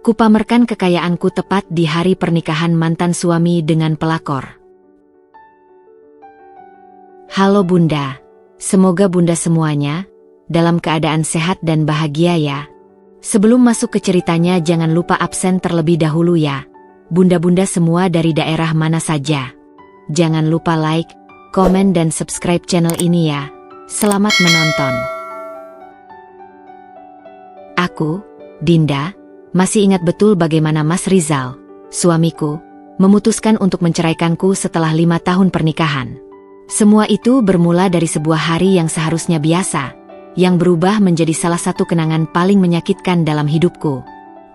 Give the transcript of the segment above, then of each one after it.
Kupamerkan kekayaanku tepat di hari pernikahan mantan suami dengan pelakor. Halo Bunda, semoga Bunda semuanya dalam keadaan sehat dan bahagia ya. Sebelum masuk ke ceritanya jangan lupa absen terlebih dahulu ya. Bunda-bunda semua dari daerah mana saja. Jangan lupa like, komen dan subscribe channel ini ya. Selamat menonton. Aku, Dinda, masih ingat betul bagaimana Mas Rizal, suamiku, memutuskan untuk menceraikanku setelah 5 tahun pernikahan. Semua itu bermula dari sebuah hari yang seharusnya biasa, yang berubah menjadi salah satu kenangan paling menyakitkan dalam hidupku.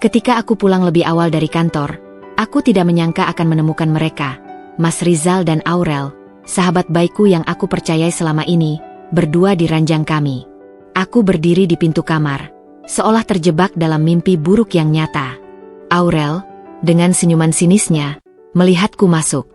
Ketika aku pulang lebih awal dari kantor, aku tidak menyangka akan menemukan mereka, Mas Rizal dan Aurel, sahabat baikku yang aku percayai selama ini, berdua di ranjang kami. Aku berdiri di pintu kamar, seolah terjebak dalam mimpi buruk yang nyata. Aurel, dengan senyuman sinisnya, melihatku masuk.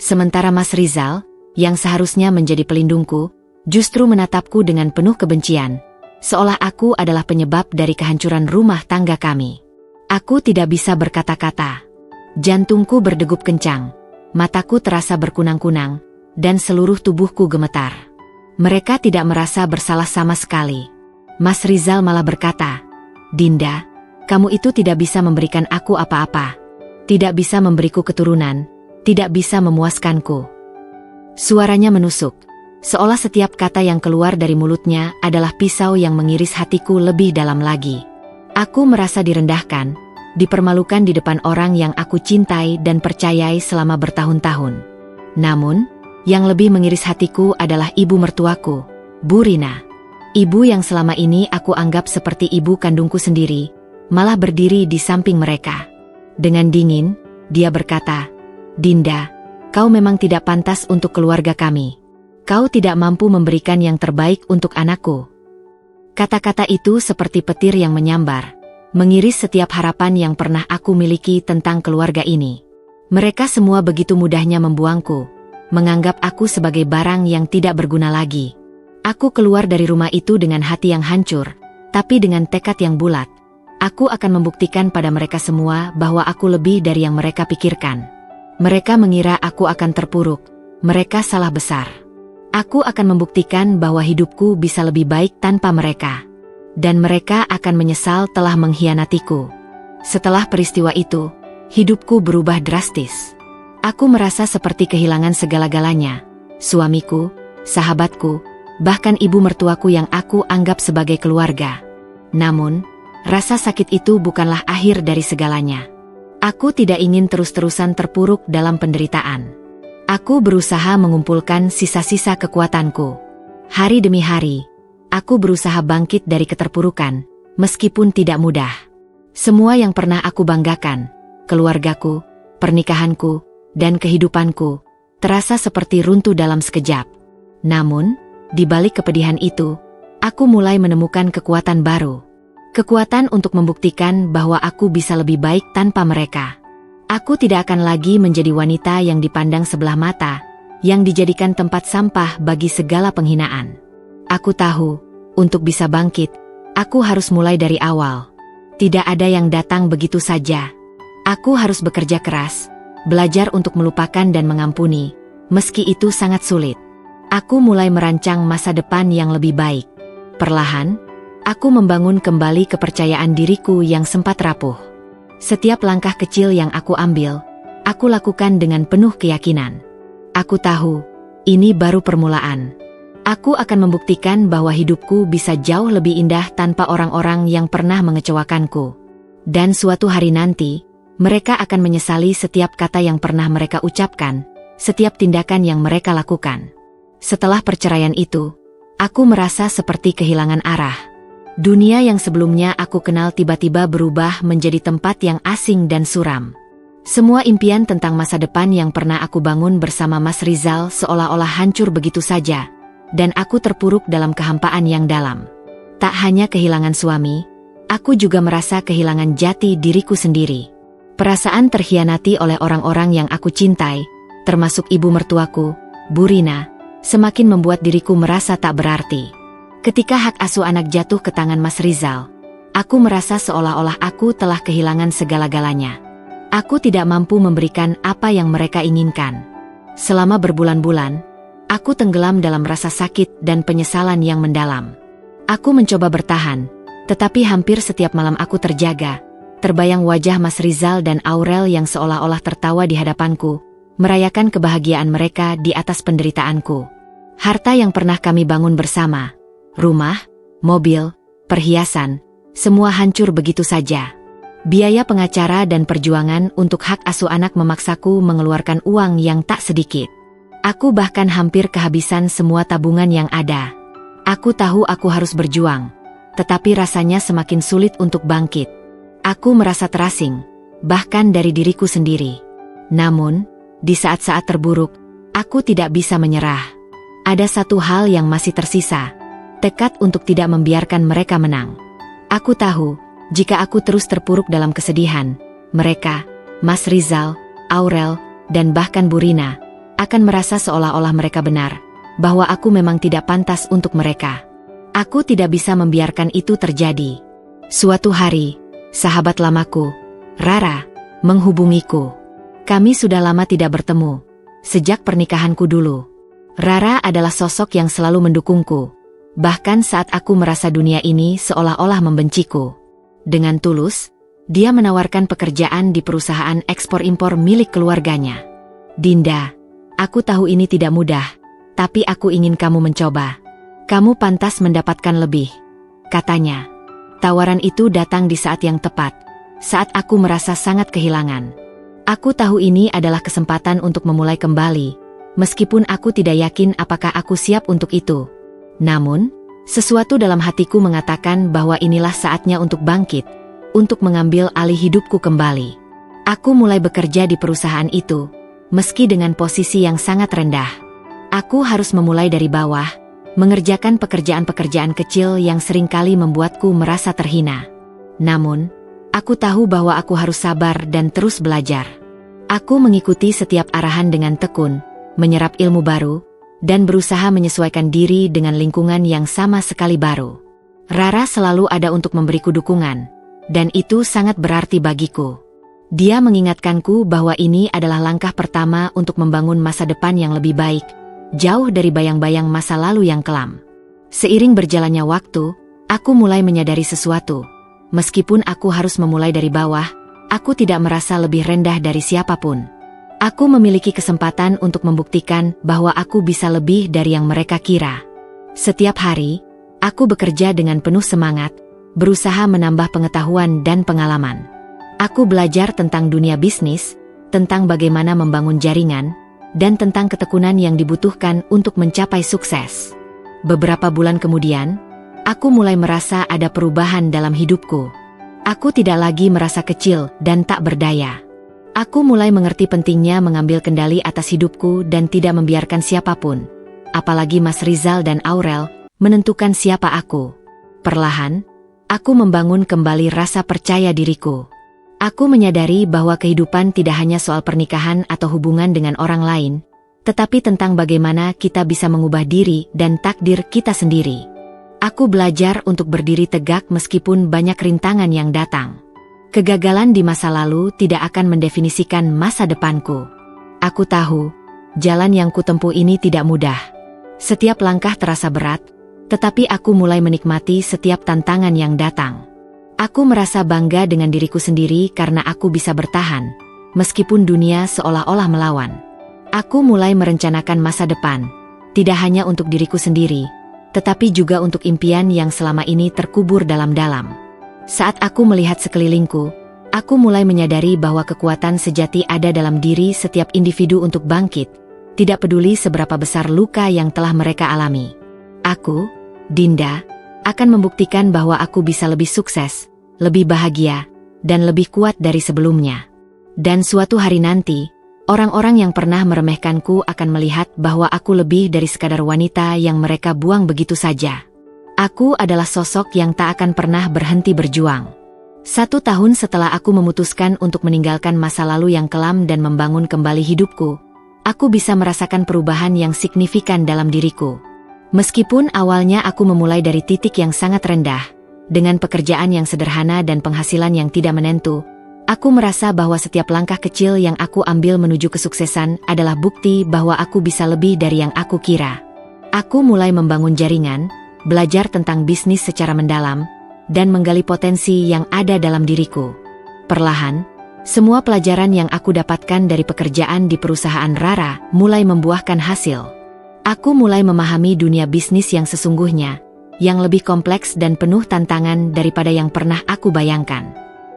Sementara Mas Rizal, yang seharusnya menjadi pelindungku, justru menatapku dengan penuh kebencian, seolah aku adalah penyebab dari kehancuran rumah tangga kami. Aku tidak bisa berkata-kata. Jantungku berdegup kencang, mataku terasa berkunang-kunang, dan seluruh tubuhku gemetar. Mereka tidak merasa bersalah sama sekali. Mas Rizal malah berkata, "Dinda, kamu itu tidak bisa memberikan aku apa-apa. Tidak bisa memberiku keturunan, tidak bisa memuaskanku." Suaranya menusuk, seolah setiap kata yang keluar dari mulutnya adalah pisau yang mengiris hatiku lebih dalam lagi. Aku merasa direndahkan, dipermalukan di depan orang yang aku cintai dan percayai selama bertahun-tahun. Namun, yang lebih mengiris hatiku adalah ibu mertuaku, Bu Rina. Ibu yang selama ini aku anggap seperti ibu kandungku sendiri, malah berdiri di samping mereka. Dengan dingin, dia berkata, "Dinda, kau memang tidak pantas untuk keluarga kami. Kau tidak mampu memberikan yang terbaik untuk anakku." Kata-kata itu seperti petir yang menyambar, mengiris setiap harapan yang pernah aku miliki tentang keluarga ini. Mereka semua begitu mudahnya membuangku, menganggap aku sebagai barang yang tidak berguna lagi. Aku keluar dari rumah itu dengan hati yang hancur, tapi dengan tekad yang bulat. Aku akan membuktikan pada mereka semua bahwa aku lebih dari yang mereka pikirkan. Mereka mengira aku akan terpuruk, mereka salah besar. Aku akan membuktikan bahwa hidupku bisa lebih baik tanpa mereka. Dan mereka akan menyesal telah mengkhianatiku. Setelah peristiwa itu, hidupku berubah drastis. Aku merasa seperti kehilangan segala-galanya. Suamiku, sahabatku, bahkan ibu mertuaku yang aku anggap sebagai keluarga. Namun, rasa sakit itu bukanlah akhir dari segalanya. Aku tidak ingin terus-terusan terpuruk dalam penderitaan. Aku berusaha mengumpulkan sisa-sisa kekuatanku. Hari demi hari, aku berusaha bangkit dari keterpurukan, meskipun tidak mudah. Semua yang pernah aku banggakan, keluargaku, pernikahanku, dan kehidupanku, terasa seperti runtuh dalam sekejap. Namun, di balik kepedihan itu, aku mulai menemukan kekuatan baru. Kekuatan untuk membuktikan bahwa aku bisa lebih baik tanpa mereka. Aku tidak akan lagi menjadi wanita yang dipandang sebelah mata, yang dijadikan tempat sampah bagi segala penghinaan. Aku tahu, untuk bisa bangkit, aku harus mulai dari awal. Tidak ada yang datang begitu saja. Aku harus bekerja keras, belajar untuk melupakan dan mengampuni, meski itu sangat sulit. Aku mulai merancang masa depan yang lebih baik. Perlahan, aku membangun kembali kepercayaan diriku yang sempat rapuh. Setiap langkah kecil yang aku ambil, aku lakukan dengan penuh keyakinan. Aku tahu, ini baru permulaan. Aku akan membuktikan bahwa hidupku bisa jauh lebih indah tanpa orang-orang yang pernah mengecewakanku. Dan suatu hari nanti, mereka akan menyesali setiap kata yang pernah mereka ucapkan, setiap tindakan yang mereka lakukan. Setelah perceraian itu, aku merasa seperti kehilangan arah. Dunia yang sebelumnya aku kenal tiba-tiba berubah menjadi tempat yang asing dan suram. Semua impian tentang masa depan yang pernah aku bangun bersama Mas Rizal seolah-olah hancur begitu saja, dan aku terpuruk dalam kehampaan yang dalam. Tak hanya kehilangan suami, aku juga merasa kehilangan jati diriku sendiri. Perasaan terkhianati oleh orang-orang yang aku cintai, termasuk ibu mertuaku, Bu Rina, semakin membuat diriku merasa tak berarti. Ketika hak asuh anak jatuh ke tangan Mas Rizal, Aku merasa seolah-olah aku telah kehilangan segala-galanya. Aku tidak mampu memberikan apa yang mereka inginkan. Selama berbulan-bulan, aku tenggelam dalam rasa sakit dan penyesalan yang mendalam. Aku mencoba bertahan, tetapi hampir setiap malam aku terjaga. Terbayang wajah Mas Rizal dan Aurel yang seolah-olah tertawa di hadapanku, merayakan kebahagiaan mereka di atas penderitaanku. Harta yang pernah kami bangun bersama, rumah, mobil, perhiasan, semua hancur begitu saja. Biaya pengacara dan perjuangan untuk hak asuh anak memaksaku mengeluarkan uang yang tak sedikit. Aku bahkan hampir kehabisan semua tabungan yang ada. Aku tahu aku harus berjuang, tetapi rasanya semakin sulit untuk bangkit. Aku merasa terasing, bahkan dari diriku sendiri. Namun, di saat-saat terburuk, aku tidak bisa menyerah. Ada satu hal yang masih tersisa, tekad untuk tidak membiarkan mereka menang. Aku tahu, jika aku terus terpuruk dalam kesedihan, mereka, Mas Rizal, Aurel, dan bahkan Bu Rina, akan merasa seolah-olah mereka benar, bahwa aku memang tidak pantas untuk mereka. Aku tidak bisa membiarkan itu terjadi. Suatu hari, sahabat lamaku, Rara, menghubungiku. Kami sudah lama tidak bertemu, sejak pernikahanku dulu. Rara adalah sosok yang selalu mendukungku, bahkan saat aku merasa dunia ini seolah-olah membenciku. Dengan tulus, dia menawarkan pekerjaan di perusahaan ekspor-impor milik keluarganya. Dinda, aku tahu ini tidak mudah, tapi aku ingin kamu mencoba. Kamu pantas mendapatkan lebih, katanya. Tawaran itu datang di saat yang tepat, saat aku merasa sangat kehilangan. Aku tahu ini adalah kesempatan untuk memulai kembali, meskipun aku tidak yakin apakah aku siap untuk itu. Namun, sesuatu dalam hatiku mengatakan bahwa inilah saatnya untuk bangkit, untuk mengambil alih hidupku kembali. Aku mulai bekerja di perusahaan itu, meski dengan posisi yang sangat rendah. Aku harus memulai dari bawah, mengerjakan pekerjaan-pekerjaan kecil yang seringkali membuatku merasa terhina. Namun, aku tahu bahwa aku harus sabar dan terus belajar. Aku mengikuti setiap arahan dengan tekun, menyerap ilmu baru, dan berusaha menyesuaikan diri dengan lingkungan yang sama sekali baru. Rara selalu ada untuk memberiku dukungan, dan itu sangat berarti bagiku. Dia mengingatkanku bahwa ini adalah langkah pertama untuk membangun masa depan yang lebih baik, jauh dari bayang-bayang masa lalu yang kelam. Seiring berjalannya waktu, aku mulai menyadari sesuatu. Meskipun aku harus memulai dari bawah, aku tidak merasa lebih rendah dari siapapun. Aku memiliki kesempatan untuk membuktikan bahwa aku bisa lebih dari yang mereka kira. Setiap hari, aku bekerja dengan penuh semangat, berusaha menambah pengetahuan dan pengalaman. Aku belajar tentang dunia bisnis, tentang bagaimana membangun jaringan, dan tentang ketekunan yang dibutuhkan untuk mencapai sukses. Beberapa bulan kemudian, aku mulai merasa ada perubahan dalam hidupku. Aku tidak lagi merasa kecil dan tak berdaya. Aku mulai mengerti pentingnya mengambil kendali atas hidupku dan tidak membiarkan siapapun, apalagi Mas Rizal dan Aurel, menentukan siapa aku. Perlahan, aku membangun kembali rasa percaya diriku. Aku menyadari bahwa kehidupan tidak hanya soal pernikahan atau hubungan dengan orang lain, tetapi tentang bagaimana kita bisa mengubah diri dan takdir kita sendiri. Aku belajar untuk berdiri tegak meskipun banyak rintangan yang datang. Kegagalan di masa lalu tidak akan mendefinisikan masa depanku. Aku tahu, jalan yang kutempuh ini tidak mudah. Setiap langkah terasa berat, tetapi aku mulai menikmati setiap tantangan yang datang. Aku merasa bangga dengan diriku sendiri karena aku bisa bertahan, meskipun dunia seolah-olah melawan. Aku mulai merencanakan masa depan, tidak hanya untuk diriku sendiri, tetapi juga untuk impian yang selama ini terkubur dalam-dalam. Saat aku melihat sekelilingku, aku mulai menyadari bahwa kekuatan sejati ada dalam diri setiap individu untuk bangkit, tidak peduli seberapa besar luka yang telah mereka alami. Aku, Dinda, akan membuktikan bahwa aku bisa lebih sukses, lebih bahagia, dan lebih kuat dari sebelumnya. Dan suatu hari nanti, orang-orang yang pernah meremehkanku akan melihat bahwa aku lebih dari sekadar wanita yang mereka buang begitu saja. Aku adalah sosok yang tak akan pernah berhenti berjuang. 1 tahun setelah aku memutuskan untuk meninggalkan masa lalu yang kelam dan membangun kembali hidupku, aku bisa merasakan perubahan yang signifikan dalam diriku. Meskipun awalnya aku memulai dari titik yang sangat rendah, Dengan pekerjaan yang sederhana dan penghasilan yang tidak menentu, aku merasa bahwa setiap langkah kecil yang aku ambil menuju kesuksesan adalah bukti bahwa aku bisa lebih dari yang aku kira. Aku mulai membangun jaringan, belajar tentang bisnis secara mendalam, dan menggali potensi yang ada dalam diriku. Perlahan, semua pelajaran yang aku dapatkan dari pekerjaan di perusahaan Rara mulai membuahkan hasil. Aku mulai memahami dunia bisnis yang sesungguhnya, yang lebih kompleks dan penuh tantangan daripada yang pernah aku bayangkan.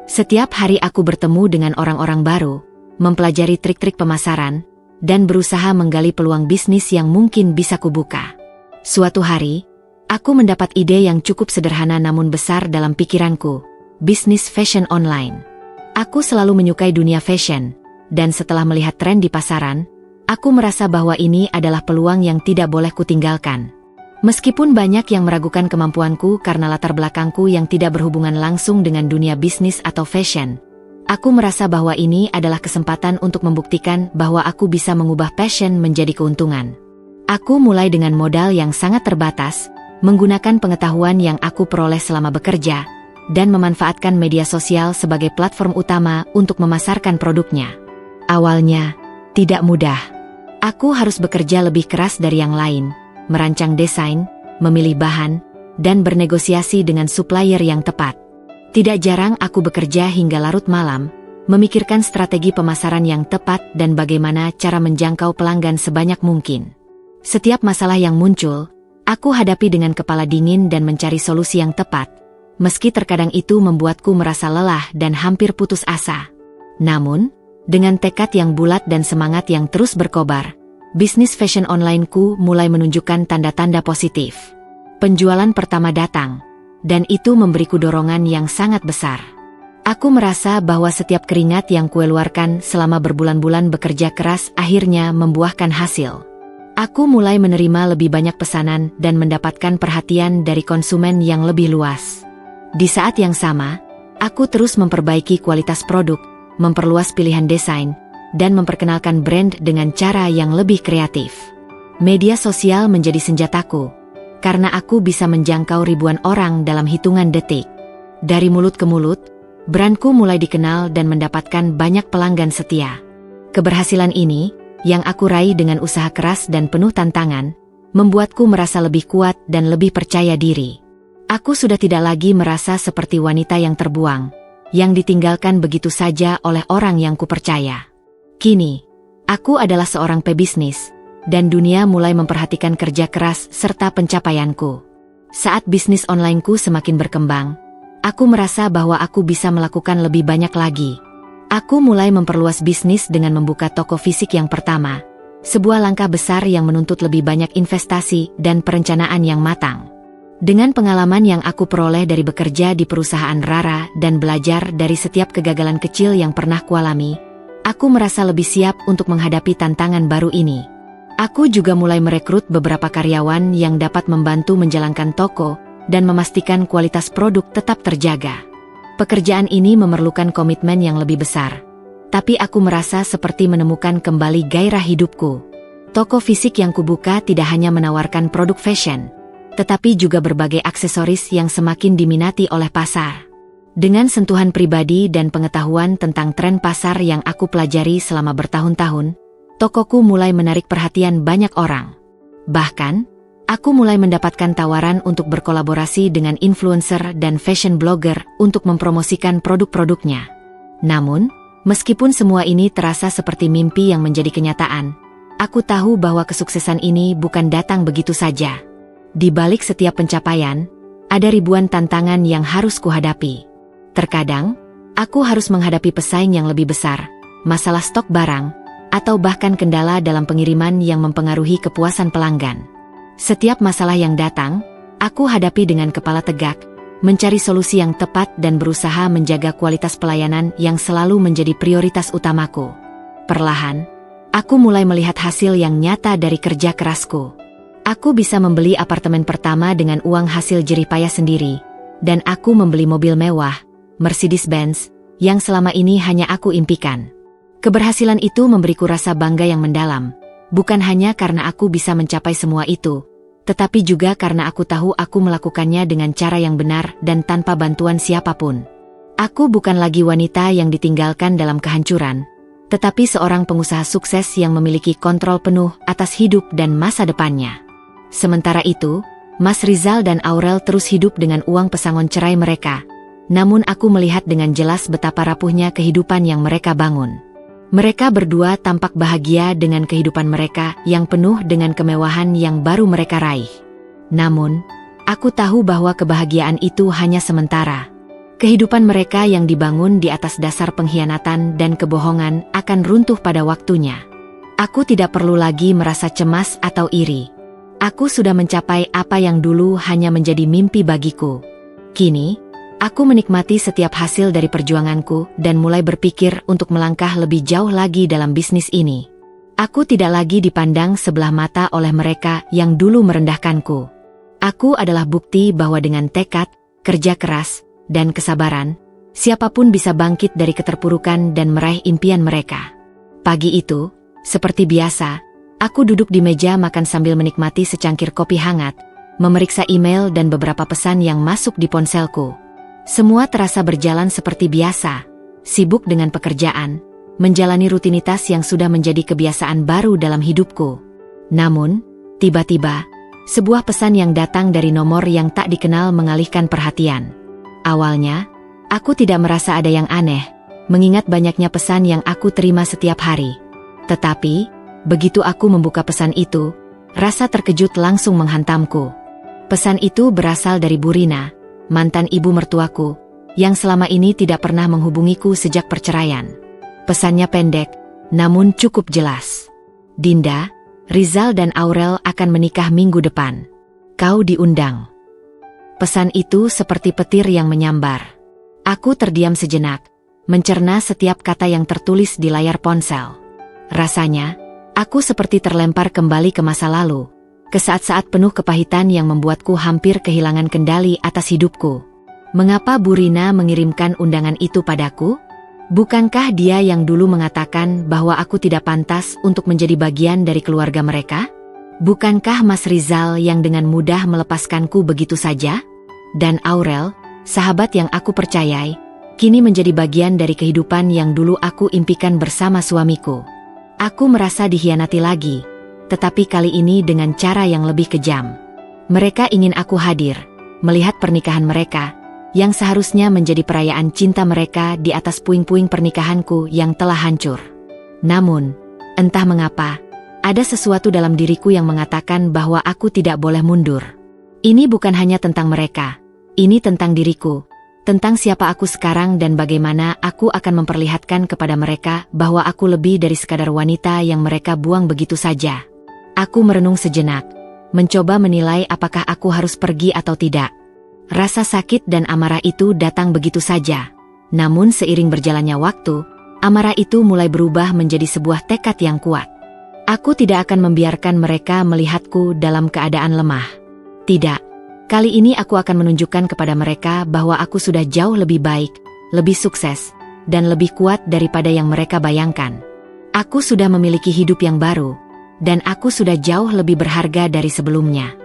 Setiap hari aku bertemu dengan orang-orang baru, mempelajari trik-trik pemasaran, dan berusaha menggali peluang bisnis yang mungkin bisa kubuka. Suatu hari, aku mendapat ide yang cukup sederhana namun besar dalam pikiranku, bisnis fashion online. Aku selalu menyukai dunia fashion, dan setelah melihat tren di pasaran, aku merasa bahwa ini adalah peluang yang tidak boleh kutinggalkan. Meskipun banyak yang meragukan kemampuanku karena latar belakangku yang tidak berhubungan langsung dengan dunia bisnis atau fashion, aku merasa bahwa ini adalah kesempatan untuk membuktikan bahwa aku bisa mengubah passion menjadi keuntungan. Aku mulai dengan modal yang sangat terbatas, menggunakan pengetahuan yang aku peroleh selama bekerja, dan memanfaatkan media sosial sebagai platform utama untuk memasarkan produknya. Awalnya, tidak mudah. Aku harus bekerja lebih keras dari yang lain, merancang desain, memilih bahan, dan bernegosiasi dengan supplier yang tepat. Tidak jarang aku bekerja hingga larut malam, memikirkan strategi pemasaran yang tepat dan bagaimana cara menjangkau pelanggan sebanyak mungkin. Setiap masalah yang muncul, aku hadapi dengan kepala dingin dan mencari solusi yang tepat, meski terkadang itu membuatku merasa lelah dan hampir putus asa. Namun, dengan tekad yang bulat dan semangat yang terus berkobar, bisnis fashion online-ku mulai menunjukkan tanda-tanda positif. Penjualan pertama datang, dan itu memberiku dorongan yang sangat besar. Aku merasa bahwa setiap keringat yang kueluarkan selama berbulan-bulan bekerja keras akhirnya membuahkan hasil. Aku mulai menerima lebih banyak pesanan dan mendapatkan perhatian dari konsumen yang lebih luas. Di saat yang sama, aku terus memperbaiki kualitas produk, memperluas pilihan desain, dan memperkenalkan brand dengan cara yang lebih kreatif. Media sosial menjadi senjataku, karena aku bisa menjangkau ribuan orang dalam hitungan detik. Dari mulut ke mulut, brandku mulai dikenal dan mendapatkan banyak pelanggan setia. Keberhasilan ini, yang aku raih dengan usaha keras dan penuh tantangan, membuatku merasa lebih kuat dan lebih percaya diri. Aku sudah tidak lagi merasa seperti wanita yang terbuang, yang ditinggalkan begitu saja oleh orang yang kupercaya. Kini, aku adalah seorang pebisnis, dan dunia mulai memperhatikan kerja keras serta pencapaianku. Saat bisnis onlineku semakin berkembang, aku merasa bahwa aku bisa melakukan lebih banyak lagi. Aku mulai memperluas bisnis dengan membuka toko fisik yang pertama, sebuah langkah besar yang menuntut lebih banyak investasi dan perencanaan yang matang. Dengan pengalaman yang aku peroleh dari bekerja di perusahaan Rara dan belajar dari setiap kegagalan kecil yang pernah kualami, aku merasa lebih siap untuk menghadapi tantangan baru ini. Aku juga mulai merekrut beberapa karyawan yang dapat membantu menjalankan toko dan memastikan kualitas produk tetap terjaga. Pekerjaan ini memerlukan komitmen yang lebih besar, tapi aku merasa seperti menemukan kembali gairah hidupku. Toko fisik yang kubuka tidak hanya menawarkan produk fashion, tetapi juga berbagai aksesoris yang semakin diminati oleh pasar. Dengan sentuhan pribadi dan pengetahuan tentang tren pasar yang aku pelajari selama bertahun-tahun, tokoku mulai menarik perhatian banyak orang. Bahkan, aku mulai mendapatkan tawaran untuk berkolaborasi dengan influencer dan fashion blogger untuk mempromosikan produk-produknya. Namun, meskipun semua ini terasa seperti mimpi yang menjadi kenyataan, aku tahu bahwa kesuksesan ini bukan datang begitu saja. Di balik setiap pencapaian, ada ribuan tantangan yang harus kuhadapi. Terkadang, aku harus menghadapi pesaing yang lebih besar, masalah stok barang, atau bahkan kendala dalam pengiriman yang mempengaruhi kepuasan pelanggan. Setiap masalah yang datang, aku hadapi dengan kepala tegak, mencari solusi yang tepat dan berusaha menjaga kualitas pelayanan yang selalu menjadi prioritas utamaku. Perlahan, aku mulai melihat hasil yang nyata dari kerja kerasku. Aku bisa membeli apartemen pertama dengan uang hasil jerih payah sendiri, dan aku membeli mobil mewah, Mercedes-Benz, yang selama ini hanya aku impikan. Keberhasilan itu memberiku rasa bangga yang mendalam, bukan hanya karena aku bisa mencapai semua itu, tetapi juga karena aku tahu aku melakukannya dengan cara yang benar dan tanpa bantuan siapapun. Aku bukan lagi wanita yang ditinggalkan dalam kehancuran, tetapi seorang pengusaha sukses yang memiliki kontrol penuh atas hidup dan masa depannya. Sementara itu, Mas Rizal dan Aurel terus hidup dengan uang pesangon cerai mereka. Namun aku melihat dengan jelas betapa rapuhnya kehidupan yang mereka bangun. Mereka berdua tampak bahagia dengan kehidupan mereka yang penuh dengan kemewahan yang baru mereka raih. Namun, aku tahu bahwa kebahagiaan itu hanya sementara. Kehidupan mereka yang dibangun di atas dasar pengkhianatan dan kebohongan akan runtuh pada waktunya. Aku tidak perlu lagi merasa cemas atau iri. Aku sudah mencapai apa yang dulu hanya menjadi mimpi bagiku. Kini, aku menikmati setiap hasil dari perjuanganku dan mulai berpikir untuk melangkah lebih jauh lagi dalam bisnis ini. Aku tidak lagi dipandang sebelah mata oleh mereka yang dulu merendahkanku. Aku adalah bukti bahwa dengan tekad, kerja keras, dan kesabaran, siapapun bisa bangkit dari keterpurukan dan meraih impian mereka. Pagi itu, seperti biasa, aku duduk di meja makan sambil menikmati secangkir kopi hangat, memeriksa email dan beberapa pesan yang masuk di ponselku. Semua terasa berjalan seperti biasa, sibuk dengan pekerjaan, menjalani rutinitas yang sudah menjadi kebiasaan baru dalam hidupku. Namun, tiba-tiba, sebuah pesan yang datang dari nomor yang tak dikenal mengalihkan perhatian. Awalnya, aku tidak merasa ada yang aneh, mengingat banyaknya pesan yang aku terima setiap hari. Tetapi, begitu aku membuka pesan itu, rasa terkejut langsung menghantamku. Pesan itu berasal dari Bu Rina, mantan ibu mertuaku, yang selama ini tidak pernah menghubungiku sejak perceraian. Pesannya pendek, namun cukup jelas. Dinda, Rizal dan Aurel akan menikah minggu depan. Kau diundang. Pesan itu seperti petir yang menyambar. Aku terdiam sejenak, mencerna setiap kata yang tertulis di layar ponsel. Rasanya, aku seperti terlempar kembali ke masa lalu, ke saat-saat penuh kepahitan yang membuatku hampir kehilangan kendali atas hidupku. Mengapa Bu Rina mengirimkan undangan itu padaku? Bukankah dia yang dulu mengatakan bahwa aku tidak pantas untuk menjadi bagian dari keluarga mereka? Bukankah Mas Rizal yang dengan mudah melepaskanku begitu saja? Dan Aurel, sahabat yang aku percayai, kini menjadi bagian dari kehidupan yang dulu aku impikan bersama suamiku. Aku merasa dikhianati lagi, tetapi kali ini dengan cara yang lebih kejam. Mereka ingin aku hadir, melihat pernikahan mereka, yang seharusnya menjadi perayaan cinta mereka di atas puing-puing pernikahanku yang telah hancur. Namun, entah mengapa, ada sesuatu dalam diriku yang mengatakan bahwa aku tidak boleh mundur. Ini bukan hanya tentang mereka, ini tentang diriku, tentang siapa aku sekarang dan bagaimana aku akan memperlihatkan kepada mereka bahwa aku lebih dari sekadar wanita yang mereka buang begitu saja. Aku merenung sejenak, mencoba menilai apakah aku harus pergi atau tidak. Rasa sakit dan amarah itu datang begitu saja. Namun seiring berjalannya waktu, amarah itu mulai berubah menjadi sebuah tekad yang kuat. Aku tidak akan membiarkan mereka melihatku dalam keadaan lemah. Tidak, kali ini aku akan menunjukkan kepada mereka bahwa aku sudah jauh lebih baik, lebih sukses, dan lebih kuat daripada yang mereka bayangkan. Aku sudah memiliki hidup yang baru, dan aku sudah jauh lebih berharga dari sebelumnya.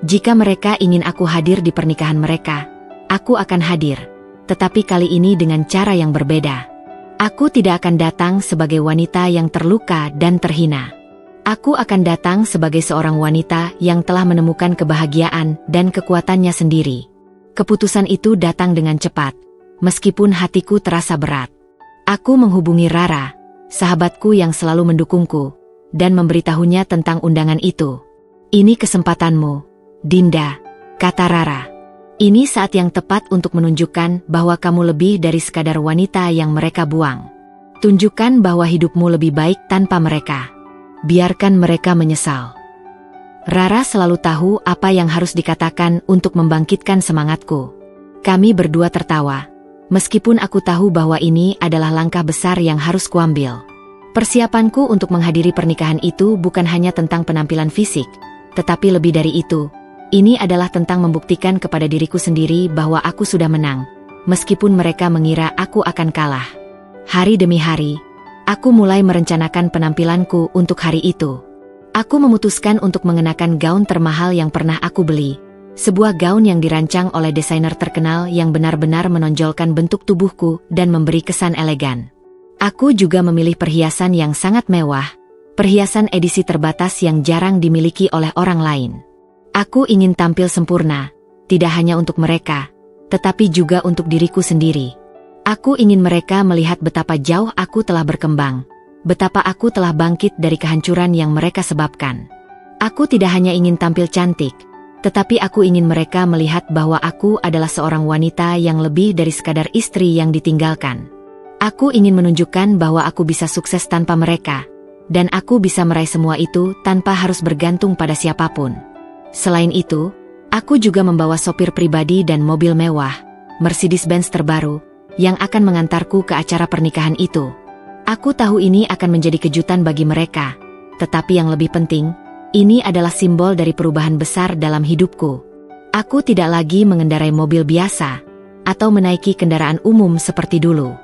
Jika mereka ingin aku hadir di pernikahan mereka, aku akan hadir, tetapi kali ini dengan cara yang berbeda. Aku tidak akan datang sebagai wanita yang terluka dan terhina. Aku akan datang sebagai seorang wanita yang telah menemukan kebahagiaan dan kekuatannya sendiri. Keputusan itu datang dengan cepat, meskipun hatiku terasa berat. Aku menghubungi Rara, sahabatku yang selalu mendukungku, dan memberitahunya tentang undangan itu. Ini kesempatanmu, Dinda, kata Rara. Ini saat yang tepat untuk menunjukkan bahwa kamu lebih dari sekadar wanita yang mereka buang. Tunjukkan bahwa hidupmu lebih baik tanpa mereka. Biarkan mereka menyesal. Rara selalu tahu apa yang harus dikatakan untuk membangkitkan semangatku. Kami berdua tertawa, meskipun aku tahu bahwa ini adalah langkah besar yang harus kuambil. Persiapanku untuk menghadiri pernikahan itu bukan hanya tentang penampilan fisik, tetapi lebih dari itu. Ini adalah tentang membuktikan kepada diriku sendiri bahwa aku sudah menang, meskipun mereka mengira aku akan kalah. Hari demi hari, aku mulai merencanakan penampilanku untuk hari itu. Aku memutuskan untuk mengenakan gaun termahal yang pernah aku beli. Sebuah gaun yang dirancang oleh desainer terkenal yang benar-benar menonjolkan bentuk tubuhku dan memberi kesan elegan. Aku juga memilih perhiasan yang sangat mewah, perhiasan edisi terbatas yang jarang dimiliki oleh orang lain. Aku ingin tampil sempurna, tidak hanya untuk mereka, tetapi juga untuk diriku sendiri. Aku ingin mereka melihat betapa jauh aku telah berkembang, betapa aku telah bangkit dari kehancuran yang mereka sebabkan. Aku tidak hanya ingin tampil cantik, tetapi aku ingin mereka melihat bahwa aku adalah seorang wanita yang lebih dari sekadar istri yang ditinggalkan. Aku ingin menunjukkan bahwa aku bisa sukses tanpa mereka, dan aku bisa meraih semua itu tanpa harus bergantung pada siapapun. Selain itu, aku juga membawa sopir pribadi dan mobil mewah, Mercedes-Benz terbaru, yang akan mengantarku ke acara pernikahan itu. Aku tahu ini akan menjadi kejutan bagi mereka, tetapi yang lebih penting, ini adalah simbol dari perubahan besar dalam hidupku. Aku tidak lagi mengendarai mobil biasa, atau menaiki kendaraan umum seperti dulu.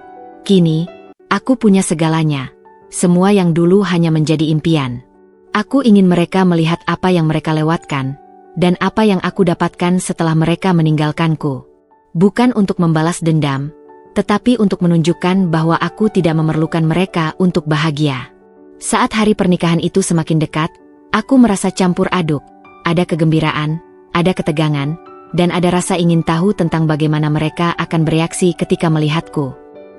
Kini, aku punya segalanya, semua yang dulu hanya menjadi impian. Aku ingin mereka melihat apa yang mereka lewatkan, dan apa yang aku dapatkan setelah mereka meninggalkanku. Bukan untuk membalas dendam, tetapi untuk menunjukkan bahwa aku tidak memerlukan mereka untuk bahagia. Saat hari pernikahan itu semakin dekat, aku merasa campur aduk. Ada kegembiraan, ada ketegangan, dan ada rasa ingin tahu tentang bagaimana mereka akan bereaksi ketika melihatku.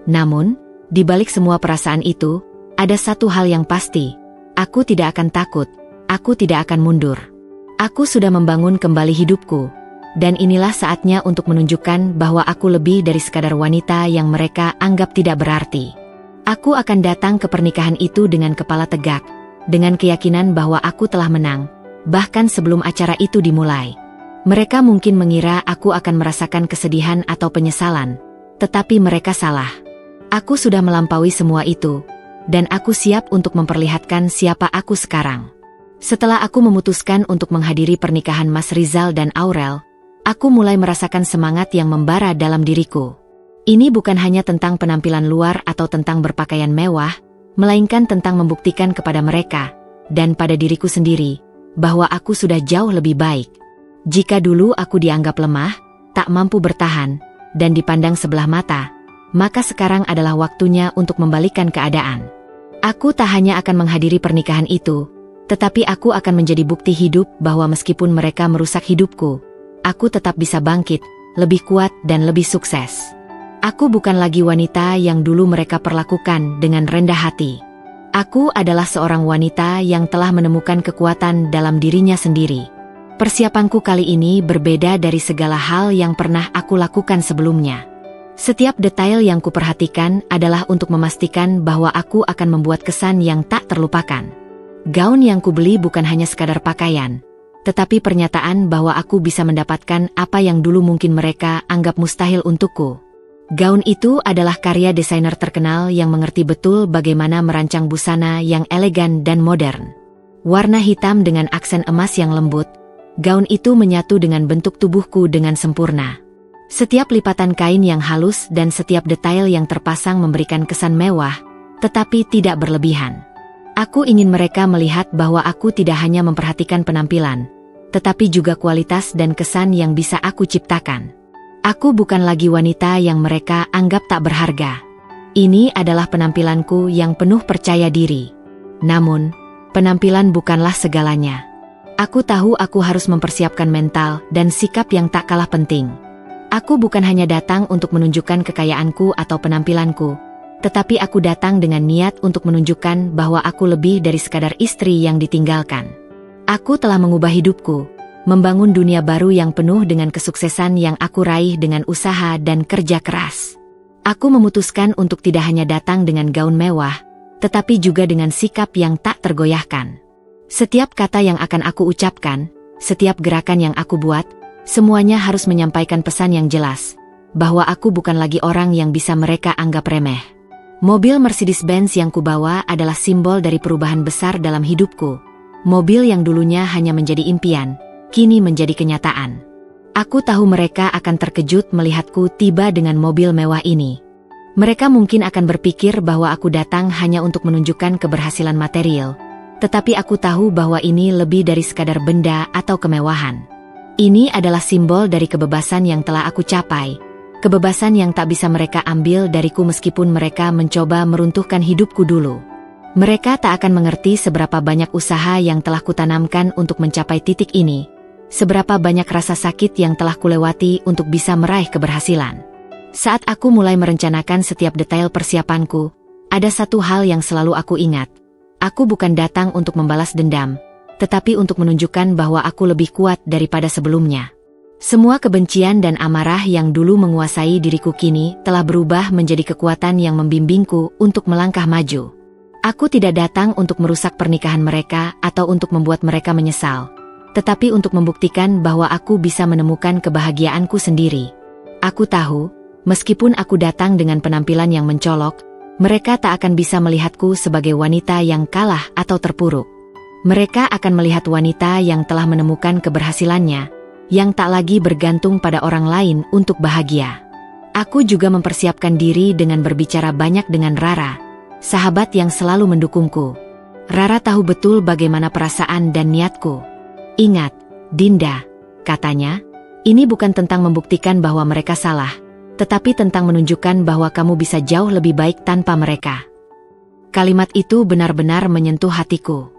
Namun, di balik semua perasaan itu, ada satu hal yang pasti. Aku tidak akan takut, aku tidak akan mundur. Aku sudah membangun kembali hidupku. Dan inilah saatnya untuk menunjukkan bahwa aku lebih dari sekadar wanita yang mereka anggap tidak berarti. Aku akan datang ke pernikahan itu dengan kepala tegak, dengan keyakinan bahwa aku telah menang, bahkan sebelum acara itu dimulai. Mereka mungkin mengira aku akan merasakan kesedihan atau penyesalan, tetapi mereka salah. Aku sudah melampaui semua itu, dan aku siap untuk memperlihatkan siapa aku sekarang. Setelah aku memutuskan untuk menghadiri pernikahan Mas Rizal dan Aurel, aku mulai merasakan semangat yang membara dalam diriku. Ini bukan hanya tentang penampilan luar atau tentang berpakaian mewah, melainkan tentang membuktikan kepada mereka, dan pada diriku sendiri, bahwa aku sudah jauh lebih baik. Jika dulu aku dianggap lemah, tak mampu bertahan, dan dipandang sebelah mata, maka sekarang adalah waktunya untuk membalikan keadaan. Aku tak hanya akan menghadiri pernikahan itu, tetapi aku akan menjadi bukti hidup bahwa meskipun mereka merusak hidupku, aku tetap bisa bangkit, lebih kuat dan lebih sukses. Aku bukan lagi wanita yang dulu mereka perlakukan dengan rendah hati. Aku adalah seorang wanita yang telah menemukan kekuatan dalam dirinya sendiri. Persiapanku kali ini berbeda dari segala hal yang pernah aku lakukan sebelumnya. Setiap detail yang kuperhatikan adalah untuk memastikan bahwa aku akan membuat kesan yang tak terlupakan. Gaun yang kubeli bukan hanya sekadar pakaian, tetapi pernyataan bahwa aku bisa mendapatkan apa yang dulu mungkin mereka anggap mustahil untukku. Gaun itu adalah karya desainer terkenal yang mengerti betul bagaimana merancang busana yang elegan dan modern. Warna hitam dengan aksen emas yang lembut, gaun itu menyatu dengan bentuk tubuhku dengan sempurna. Setiap lipatan kain yang halus dan setiap detail yang terpasang memberikan kesan mewah, tetapi tidak berlebihan. Aku ingin mereka melihat bahwa aku tidak hanya memperhatikan penampilan, tetapi juga kualitas dan kesan yang bisa aku ciptakan. Aku bukan lagi wanita yang mereka anggap tak berharga. Ini adalah penampilanku yang penuh percaya diri. Namun, penampilan bukanlah segalanya. Aku tahu aku harus mempersiapkan mental dan sikap yang tak kalah penting. Aku bukan hanya datang untuk menunjukkan kekayaanku atau penampilanku, tetapi aku datang dengan niat untuk menunjukkan bahwa aku lebih dari sekadar istri yang ditinggalkan. Aku telah mengubah hidupku, membangun dunia baru yang penuh dengan kesuksesan yang aku raih dengan usaha dan kerja keras. Aku memutuskan untuk tidak hanya datang dengan gaun mewah, tetapi juga dengan sikap yang tak tergoyahkan. Setiap kata yang akan aku ucapkan, setiap gerakan yang aku buat, semuanya harus menyampaikan pesan yang jelas, bahwa aku bukan lagi orang yang bisa mereka anggap remeh. Mobil Mercedes-Benz yang kubawa adalah simbol dari perubahan besar dalam hidupku. Mobil yang dulunya hanya menjadi impian, kini menjadi kenyataan. Aku tahu mereka akan terkejut melihatku tiba dengan mobil mewah ini. Mereka mungkin akan berpikir bahwa aku datang hanya untuk menunjukkan keberhasilan material, Tetapi aku tahu bahwa ini lebih dari sekadar benda atau kemewahan. Ini adalah simbol dari kebebasan yang telah aku capai. Kebebasan yang tak bisa mereka ambil dariku meskipun mereka mencoba meruntuhkan hidupku dulu. Mereka tak akan mengerti seberapa banyak usaha yang telah kutanamkan untuk mencapai titik ini. Seberapa banyak rasa sakit yang telah kulewati untuk bisa meraih keberhasilan. Saat aku mulai merencanakan setiap detail persiapanku, ada satu hal yang selalu aku ingat. Aku bukan datang untuk membalas dendam, tetapi untuk menunjukkan bahwa aku lebih kuat daripada sebelumnya. Semua kebencian dan amarah yang dulu menguasai diriku kini telah berubah menjadi kekuatan yang membimbingku untuk melangkah maju. Aku tidak datang untuk merusak pernikahan mereka atau untuk membuat mereka menyesal, tetapi untuk membuktikan bahwa aku bisa menemukan kebahagiaanku sendiri. Aku tahu, meskipun aku datang dengan penampilan yang mencolok, mereka tak akan bisa melihatku sebagai wanita yang kalah atau terpuruk. Mereka akan melihat wanita yang telah menemukan keberhasilannya, yang tak lagi bergantung pada orang lain untuk bahagia. Aku juga mempersiapkan diri dengan berbicara banyak dengan Rara, sahabat yang selalu mendukungku. Rara tahu betul bagaimana perasaan dan niatku. Ingat, Dinda, katanya, ini bukan tentang membuktikan bahwa mereka salah, tetapi tentang menunjukkan bahwa kamu bisa jauh lebih baik tanpa mereka. Kalimat itu benar-benar menyentuh hatiku.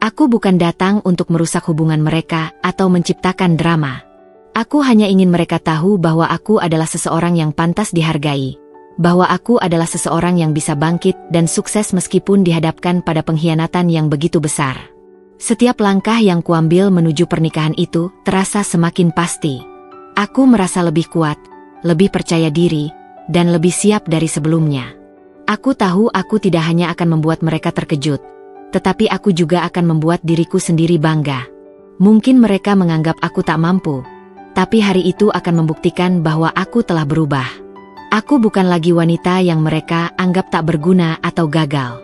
Aku bukan datang untuk merusak hubungan mereka atau menciptakan drama. Aku hanya ingin mereka tahu bahwa aku adalah seseorang yang pantas dihargai, bahwa aku adalah seseorang yang bisa bangkit dan sukses meskipun dihadapkan pada pengkhianatan yang begitu besar. Setiap langkah yang kuambil menuju pernikahan itu terasa semakin pasti. Aku merasa lebih kuat, lebih percaya diri, dan lebih siap dari sebelumnya. Aku tahu aku tidak hanya akan membuat mereka terkejut, tetapi aku juga akan membuat diriku sendiri bangga. Mungkin mereka menganggap aku tak mampu, tapi hari itu akan membuktikan bahwa aku telah berubah. Aku bukan lagi wanita yang mereka anggap tak berguna atau gagal.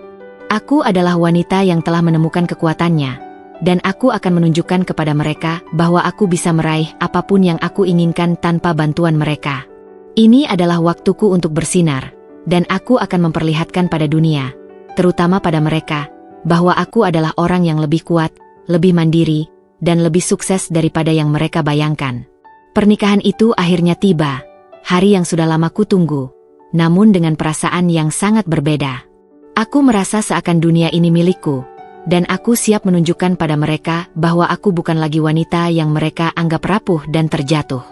Aku adalah wanita yang telah menemukan kekuatannya, dan aku akan menunjukkan kepada mereka bahwa aku bisa meraih apapun yang aku inginkan tanpa bantuan mereka. Ini adalah waktuku untuk bersinar, dan aku akan memperlihatkan pada dunia, terutama pada mereka, bahwa aku adalah orang yang lebih kuat, lebih mandiri, dan lebih sukses daripada yang mereka bayangkan. Pernikahan itu akhirnya tiba, hari yang sudah lama kutunggu, namun dengan perasaan yang sangat berbeda. Aku merasa seakan dunia ini milikku, dan aku siap menunjukkan pada mereka bahwa aku bukan lagi wanita yang mereka anggap rapuh dan terjatuh.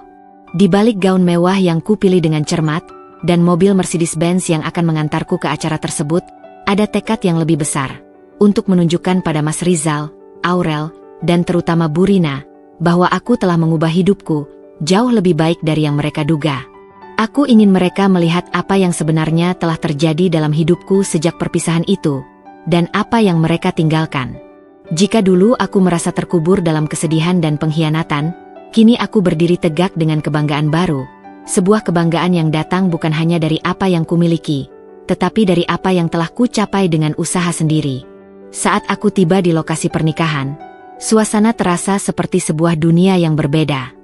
Di balik gaun mewah yang kupilih dengan cermat, dan mobil Mercedes-Benz yang akan mengantarku ke acara tersebut, ada tekad yang lebih besar, untuk menunjukkan pada Mas Rizal, Aurel, dan terutama Bu Rina, bahwa aku telah mengubah hidupku, jauh lebih baik dari yang mereka duga. Aku ingin mereka melihat apa yang sebenarnya telah terjadi dalam hidupku sejak perpisahan itu, dan apa yang mereka tinggalkan. Jika dulu aku merasa terkubur dalam kesedihan dan pengkhianatan, kini aku berdiri tegak dengan kebanggaan baru, sebuah kebanggaan yang datang bukan hanya dari apa yang kumiliki, tetapi dari apa yang telah ku capai dengan usaha sendiri. Saat aku tiba di lokasi pernikahan, suasana terasa seperti sebuah dunia yang berbeda.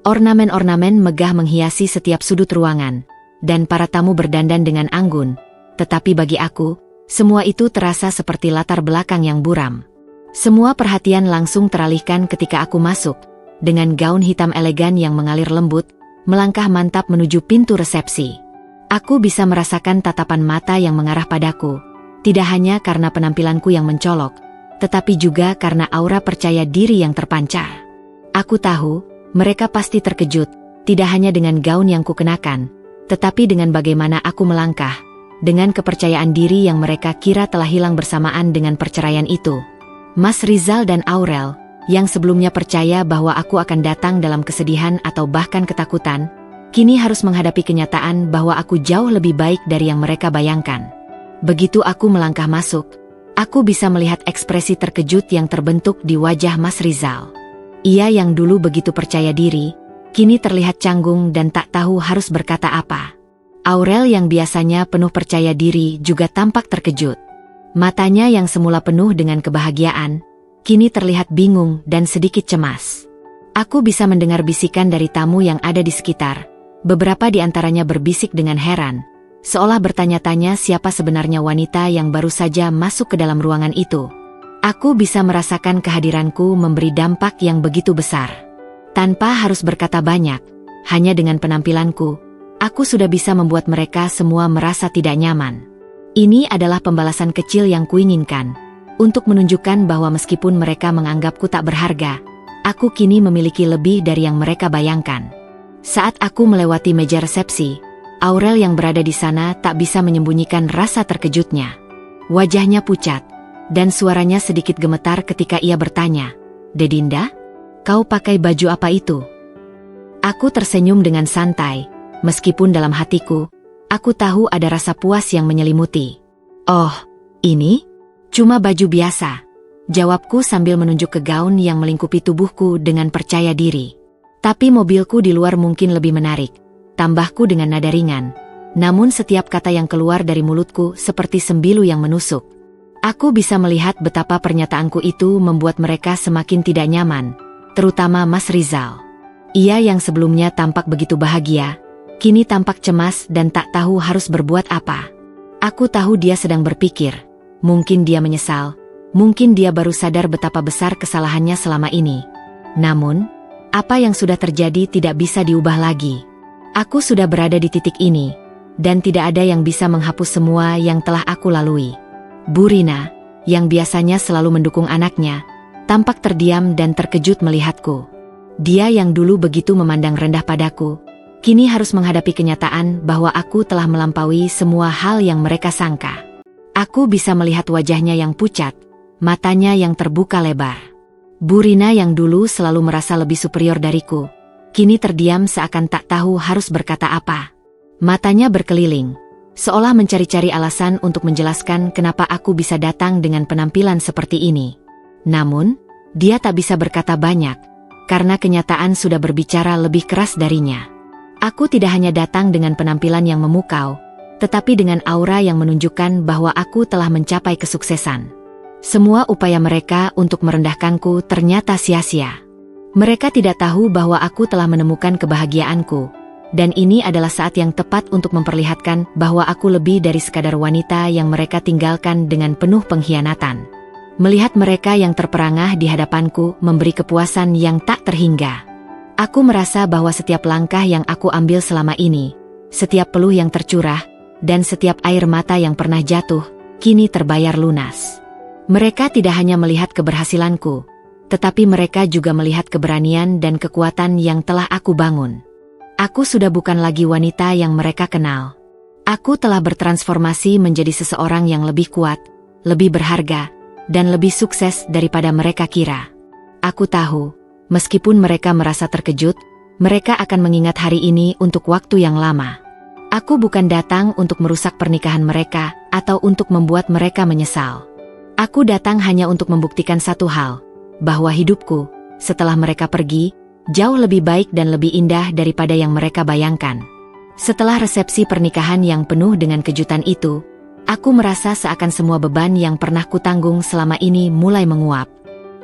Ornamen-ornamen megah menghiasi setiap sudut ruangan, dan para tamu berdandan dengan anggun, tetapi bagi aku, semua itu terasa seperti latar belakang yang buram. Semua perhatian langsung teralihkan ketika aku masuk, dengan gaun hitam elegan yang mengalir lembut, melangkah mantap menuju pintu resepsi. Aku bisa merasakan tatapan mata yang mengarah padaku, tidak hanya karena penampilanku yang mencolok, tetapi juga karena aura percaya diri yang terpancar. Aku tahu, mereka pasti terkejut, tidak hanya dengan gaun yang kukenakan, tetapi dengan bagaimana aku melangkah, dengan kepercayaan diri yang mereka kira telah hilang bersamaan dengan perceraian itu. Mas Rizal dan Aurel, yang sebelumnya percaya bahwa aku akan datang dalam kesedihan atau bahkan ketakutan, kini harus menghadapi kenyataan bahwa aku jauh lebih baik dari yang mereka bayangkan. Begitu aku melangkah masuk, aku bisa melihat ekspresi terkejut yang terbentuk di wajah Mas Rizal. Ia yang dulu begitu percaya diri, kini terlihat canggung dan tak tahu harus berkata apa. Aurel yang biasanya penuh percaya diri juga tampak terkejut. Matanya yang semula penuh dengan kebahagiaan, kini terlihat bingung dan sedikit cemas. Aku bisa mendengar bisikan dari tamu yang ada di sekitar. Beberapa di antaranya berbisik dengan heran, seolah bertanya-tanya siapa sebenarnya wanita yang baru saja masuk ke dalam ruangan itu. Aku bisa merasakan kehadiranku memberi dampak yang begitu besar. Tanpa harus berkata banyak, hanya dengan penampilanku, aku sudah bisa membuat mereka semua merasa tidak nyaman. Ini adalah pembalasan kecil yang kuinginkan, untuk menunjukkan bahwa meskipun mereka menganggapku tak berharga, aku kini memiliki lebih dari yang mereka bayangkan. Saat aku melewati meja resepsi, Aurel yang berada di sana tak bisa menyembunyikan rasa terkejutnya. Wajahnya pucat, dan suaranya sedikit gemetar ketika ia bertanya, "Dedinda, kau pakai baju apa itu?" Aku tersenyum dengan santai, meskipun dalam hatiku, aku tahu ada rasa puas yang menyelimuti. "Oh, ini? Cuma baju biasa," jawabku sambil menunjuk ke gaun yang melingkupi tubuhku dengan percaya diri. "Tapi mobilku di luar mungkin lebih menarik," tambahku dengan nada ringan. Namun setiap kata yang keluar dari mulutku seperti sembilu yang menusuk. Aku bisa melihat betapa pernyataanku itu membuat mereka semakin tidak nyaman, terutama Mas Rizal. Ia yang sebelumnya tampak begitu bahagia, kini tampak cemas dan tak tahu harus berbuat apa. Aku tahu dia sedang berpikir, mungkin dia menyesal, mungkin dia baru sadar betapa besar kesalahannya selama ini. Namun, apa yang sudah terjadi tidak bisa diubah lagi. Aku sudah berada di titik ini, dan tidak ada yang bisa menghapus semua yang telah aku lalui. Bu Rina, yang biasanya selalu mendukung anaknya, tampak terdiam dan terkejut melihatku. Dia yang dulu begitu memandang rendah padaku, kini harus menghadapi kenyataan bahwa aku telah melampaui semua hal yang mereka sangka. Aku bisa melihat wajahnya yang pucat, matanya yang terbuka lebar. Bu Rina yang dulu selalu merasa lebih superior dariku, kini terdiam seakan tak tahu harus berkata apa. Matanya berkeliling, seolah mencari-cari alasan untuk menjelaskan kenapa aku bisa datang dengan penampilan seperti ini. Namun, dia tak bisa berkata banyak, karena kenyataan sudah berbicara lebih keras darinya. Aku tidak hanya datang dengan penampilan yang memukau, tetapi dengan aura yang menunjukkan bahwa aku telah mencapai kesuksesan. Semua upaya mereka untuk merendahkanku ternyata sia-sia. Mereka tidak tahu bahwa aku telah menemukan kebahagiaanku, dan ini adalah saat yang tepat untuk memperlihatkan bahwa aku lebih dari sekadar wanita yang mereka tinggalkan dengan penuh pengkhianatan. Melihat mereka yang terperangah di hadapanku memberi kepuasan yang tak terhingga. Aku merasa bahwa setiap langkah yang aku ambil selama ini, setiap peluh yang tercurah, dan setiap air mata yang pernah jatuh, kini terbayar lunas. Mereka tidak hanya melihat keberhasilanku, tetapi mereka juga melihat keberanian dan kekuatan yang telah aku bangun. Aku sudah bukan lagi wanita yang mereka kenal. Aku telah bertransformasi menjadi seseorang yang lebih kuat, lebih berharga, dan lebih sukses daripada mereka kira. Aku tahu, meskipun mereka merasa terkejut, mereka akan mengingat hari ini untuk waktu yang lama. Aku bukan datang untuk merusak pernikahan mereka atau untuk membuat mereka menyesal. Aku datang hanya untuk membuktikan satu hal, bahwa hidupku, setelah mereka pergi, jauh lebih baik dan lebih indah daripada yang mereka bayangkan. Setelah resepsi pernikahan yang penuh dengan kejutan itu, aku merasa seakan semua beban yang pernah kutanggung selama ini mulai menguap.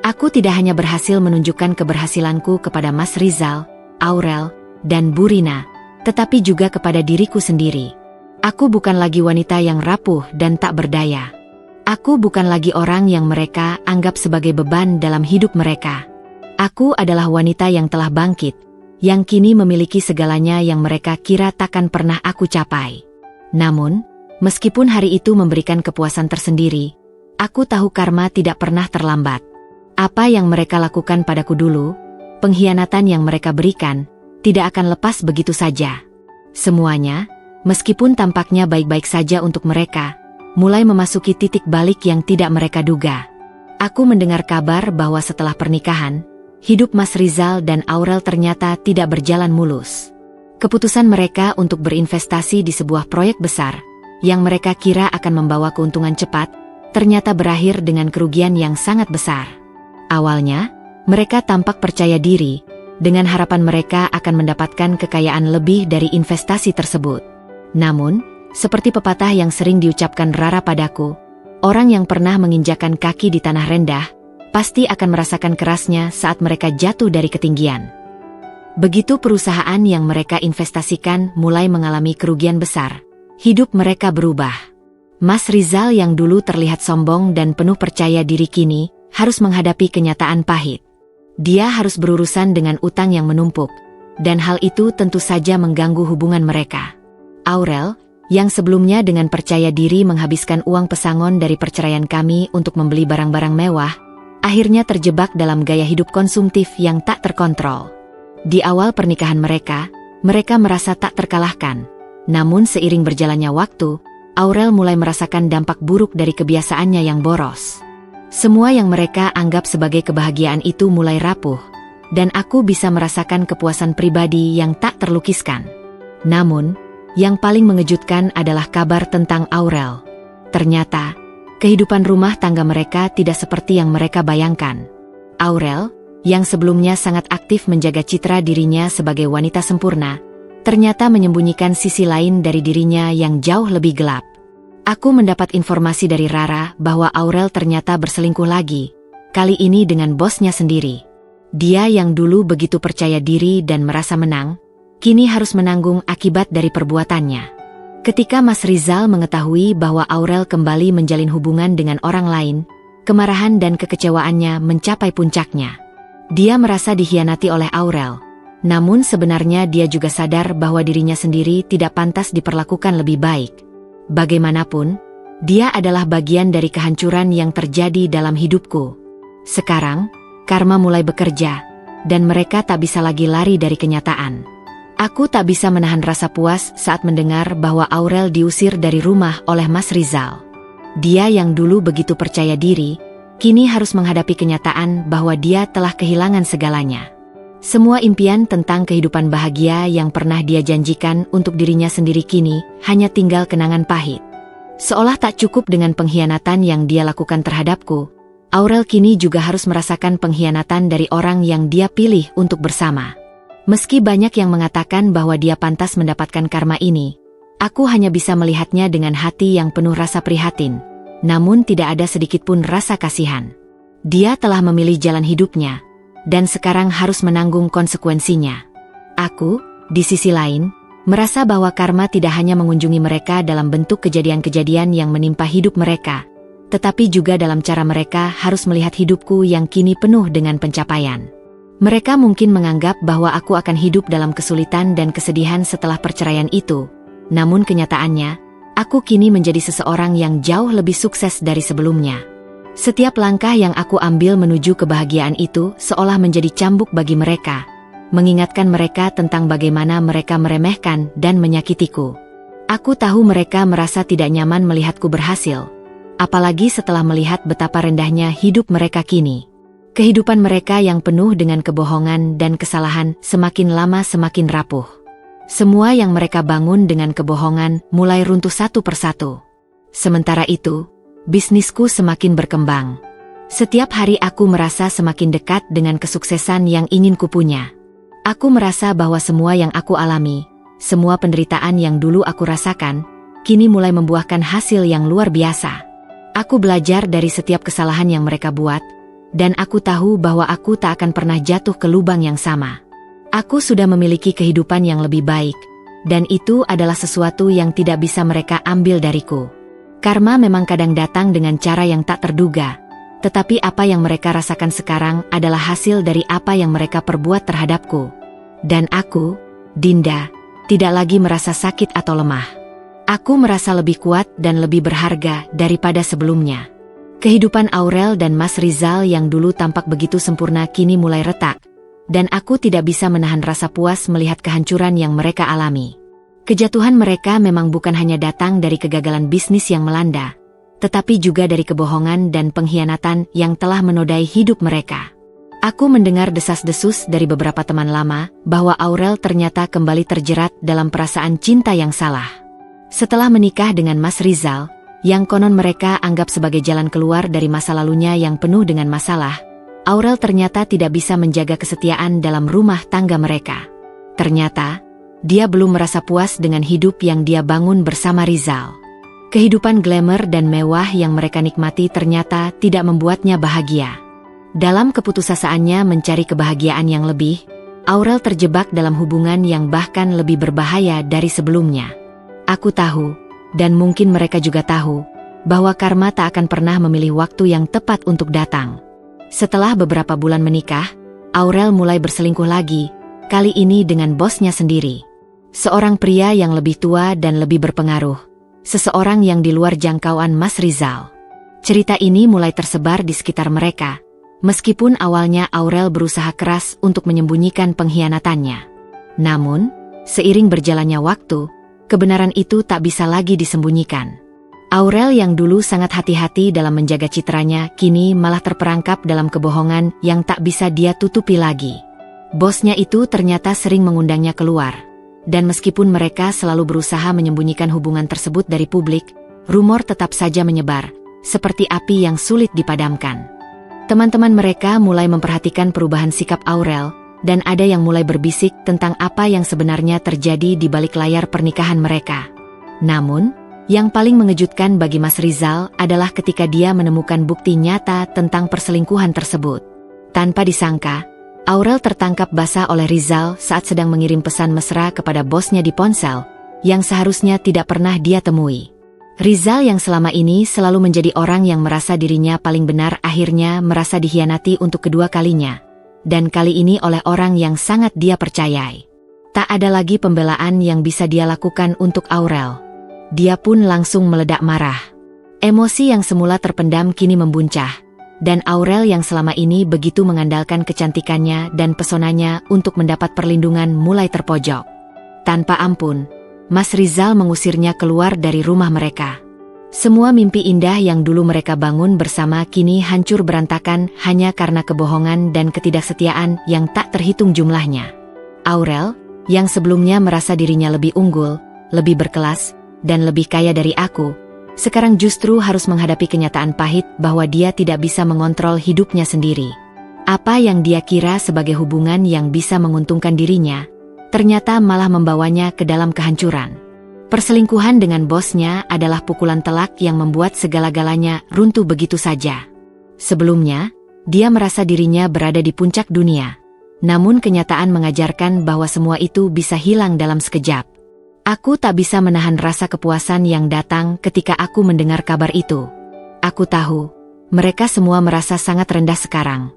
Aku tidak hanya berhasil menunjukkan keberhasilanku kepada Mas Rizal, Aurel, dan Bu Rina, tetapi juga kepada diriku sendiri. Aku bukan lagi wanita yang rapuh dan tak berdaya. Aku bukan lagi orang yang mereka anggap sebagai beban dalam hidup mereka. Aku adalah wanita yang telah bangkit, yang kini memiliki segalanya yang mereka kira takkan pernah aku capai. Namun, meskipun hari itu memberikan kepuasan tersendiri, aku tahu karma tidak pernah terlambat. Apa yang mereka lakukan padaku dulu, pengkhianatan yang mereka berikan, tidak akan lepas begitu saja. Semuanya, meskipun tampaknya baik-baik saja untuk mereka, mulai memasuki titik balik yang tidak mereka duga. Aku mendengar kabar bahwa setelah pernikahan, hidup Mas Rizal dan Aurel ternyata tidak berjalan mulus. Keputusan mereka untuk berinvestasi di sebuah proyek besar, yang mereka kira akan membawa keuntungan cepat, ternyata berakhir dengan kerugian yang sangat besar. Awalnya, mereka tampak percaya diri, dengan harapan mereka akan mendapatkan kekayaan lebih dari investasi tersebut. Namun, seperti pepatah yang sering diucapkan Rara padaku, orang yang pernah menginjakan kaki di tanah rendah, pasti akan merasakan kerasnya saat mereka jatuh dari ketinggian. Begitu perusahaan yang mereka investasikan mulai mengalami kerugian besar, hidup mereka berubah. Mas Rizal yang dulu terlihat sombong dan penuh percaya diri kini harus menghadapi kenyataan pahit. Dia harus berurusan dengan utang yang menumpuk, dan hal itu tentu saja mengganggu hubungan mereka. Aurel, yang sebelumnya dengan percaya diri menghabiskan uang pesangon dari perceraian kami untuk membeli barang-barang mewah, akhirnya terjebak dalam gaya hidup konsumtif yang tak terkontrol. Di awal pernikahan mereka merasa tak terkalahkan. Namun seiring berjalannya waktu, Aurel mulai merasakan dampak buruk dari kebiasaannya yang boros. Semua yang mereka anggap sebagai kebahagiaan itu mulai rapuh, dan aku bisa merasakan kepuasan pribadi yang tak terlukiskan. Namun, yang paling mengejutkan adalah kabar tentang Aurel. Ternyata, kehidupan rumah tangga mereka tidak seperti yang mereka bayangkan. Aurel, yang sebelumnya sangat aktif menjaga citra dirinya sebagai wanita sempurna, ternyata menyembunyikan sisi lain dari dirinya yang jauh lebih gelap. Aku mendapat informasi dari Rara bahwa Aurel ternyata berselingkuh lagi, kali ini dengan bosnya sendiri. Dia yang dulu begitu percaya diri dan merasa menang, kini harus menanggung akibat dari perbuatannya. Ketika Mas Rizal mengetahui bahwa Aurel kembali menjalin hubungan dengan orang lain, kemarahan dan kekecewaannya mencapai puncaknya. Dia merasa dikhianati oleh Aurel. Namun sebenarnya dia juga sadar bahwa dirinya sendiri tidak pantas diperlakukan lebih baik. Bagaimanapun, dia adalah bagian dari kehancuran yang terjadi dalam hidupku. Sekarang, karma mulai bekerja, dan mereka tak bisa lagi lari dari kenyataan. Aku tak bisa menahan rasa puas saat mendengar bahwa Aurel diusir dari rumah oleh Mas Rizal. Dia yang dulu begitu percaya diri, kini harus menghadapi kenyataan bahwa dia telah kehilangan segalanya. Semua impian tentang kehidupan bahagia yang pernah dia janjikan untuk dirinya sendiri kini hanya tinggal kenangan pahit. Seolah tak cukup dengan pengkhianatan yang dia lakukan terhadapku, Aurel kini juga harus merasakan pengkhianatan dari orang yang dia pilih untuk bersama. Meski banyak yang mengatakan bahwa dia pantas mendapatkan karma ini, aku hanya bisa melihatnya dengan hati yang penuh rasa prihatin, namun tidak ada sedikitpun rasa kasihan. Dia telah memilih jalan hidupnya, dan sekarang harus menanggung konsekuensinya. Aku, di sisi lain, merasa bahwa karma tidak hanya mengunjungi mereka dalam bentuk kejadian-kejadian yang menimpa hidup mereka, tetapi juga dalam cara mereka harus melihat hidupku yang kini penuh dengan pencapaian. Mereka mungkin menganggap bahwa aku akan hidup dalam kesulitan dan kesedihan setelah perceraian itu, namun kenyataannya, aku kini menjadi seseorang yang jauh lebih sukses dari sebelumnya. Setiap langkah yang aku ambil menuju kebahagiaan itu seolah menjadi cambuk bagi mereka, mengingatkan mereka tentang bagaimana mereka meremehkan dan menyakitiku. Aku tahu mereka merasa tidak nyaman melihatku berhasil, apalagi setelah melihat betapa rendahnya hidup mereka kini. Kehidupan mereka yang penuh dengan kebohongan dan kesalahan semakin lama semakin rapuh. Semua yang mereka bangun dengan kebohongan mulai runtuh satu persatu. Sementara itu, bisnisku semakin berkembang. Setiap hari aku merasa semakin dekat dengan kesuksesan yang ingin kupunya. Aku merasa bahwa semua yang aku alami, semua penderitaan yang dulu aku rasakan, kini mulai membuahkan hasil yang luar biasa. Aku belajar dari setiap kesalahan yang mereka buat, dan aku tahu bahwa aku tak akan pernah jatuh ke lubang yang sama. Aku sudah memiliki kehidupan yang lebih baik, dan itu adalah sesuatu yang tidak bisa mereka ambil dariku. Karma memang kadang datang dengan cara yang tak terduga, tetapi apa yang mereka rasakan sekarang adalah hasil dari apa yang mereka perbuat terhadapku. Dan aku, Dinda, tidak lagi merasa sakit atau lemah. Aku merasa lebih kuat dan lebih berharga daripada sebelumnya. Kehidupan Aurel dan Mas Rizal yang dulu tampak begitu sempurna kini mulai retak, dan aku tidak bisa menahan rasa puas melihat kehancuran yang mereka alami. Kejatuhan mereka memang bukan hanya datang dari kegagalan bisnis yang melanda, tetapi juga dari kebohongan dan pengkhianatan yang telah menodai hidup mereka. Aku mendengar desas-desus dari beberapa teman lama bahwa Aurel ternyata kembali terjerat dalam perasaan cinta yang salah. Setelah menikah dengan Mas Rizal, yang konon mereka anggap sebagai jalan keluar dari masa lalunya yang penuh dengan masalah, Aurel ternyata tidak bisa menjaga kesetiaan dalam rumah tangga mereka. Ternyata, dia belum merasa puas dengan hidup yang dia bangun bersama Rizal. Kehidupan glamour dan mewah yang mereka nikmati ternyata tidak membuatnya bahagia. Dalam keputusasanya mencari kebahagiaan yang lebih, Aurel terjebak dalam hubungan yang bahkan lebih berbahaya dari sebelumnya. Aku tahu, dan mungkin mereka juga tahu, bahwa karma tak akan pernah memilih waktu yang tepat untuk datang. Setelah beberapa bulan menikah, Aurel mulai berselingkuh lagi, kali ini dengan bosnya sendiri. Seorang pria yang lebih tua dan lebih berpengaruh. Seseorang yang di luar jangkauan Mas Rizal. Cerita ini mulai tersebar di sekitar mereka, meskipun awalnya Aurel berusaha keras untuk menyembunyikan pengkhianatannya. Namun, seiring berjalannya waktu, kebenaran itu tak bisa lagi disembunyikan. Aurel yang dulu sangat hati-hati dalam menjaga citranya, kini malah terperangkap dalam kebohongan yang tak bisa dia tutupi lagi. Bosnya itu ternyata sering mengundangnya keluar. Dan meskipun mereka selalu berusaha menyembunyikan hubungan tersebut dari publik, rumor tetap saja menyebar, seperti api yang sulit dipadamkan. Teman-teman mereka mulai memperhatikan perubahan sikap Aurel, dan ada yang mulai berbisik tentang apa yang sebenarnya terjadi di balik layar pernikahan mereka. Namun, yang paling mengejutkan bagi Mas Rizal adalah ketika dia menemukan bukti nyata tentang perselingkuhan tersebut. Tanpa disangka, Aurel tertangkap basah oleh Rizal saat sedang mengirim pesan mesra kepada bosnya di ponsel, yang seharusnya tidak pernah dia temui. Rizal yang selama ini selalu menjadi orang yang merasa dirinya paling benar akhirnya merasa dikhianati untuk kedua kalinya. Dan kali ini oleh orang yang sangat dia percayai. Tak ada lagi pembelaan yang bisa dia lakukan untuk Aurel. Dia pun langsung meledak marah. Emosi yang semula terpendam kini membuncah, dan Aurel yang selama ini begitu mengandalkan kecantikannya dan pesonanya untuk mendapat perlindungan mulai terpojok. Tanpa ampun, Mas Rizal mengusirnya keluar dari rumah mereka. Semua mimpi indah yang dulu mereka bangun bersama kini hancur berantakan hanya karena kebohongan dan ketidaksetiaan yang tak terhitung jumlahnya. Aurel, yang sebelumnya merasa dirinya lebih unggul, lebih berkelas, dan lebih kaya dari aku, sekarang justru harus menghadapi kenyataan pahit bahwa dia tidak bisa mengontrol hidupnya sendiri. Apa yang dia kira sebagai hubungan yang bisa menguntungkan dirinya, ternyata malah membawanya ke dalam kehancuran. Perselingkuhan dengan bosnya adalah pukulan telak yang membuat segala-galanya runtuh begitu saja. Sebelumnya, dia merasa dirinya berada di puncak dunia. Namun kenyataan mengajarkan bahwa semua itu bisa hilang dalam sekejap. Aku tak bisa menahan rasa kepuasan yang datang ketika aku mendengar kabar itu. Aku tahu, mereka semua merasa sangat rendah sekarang.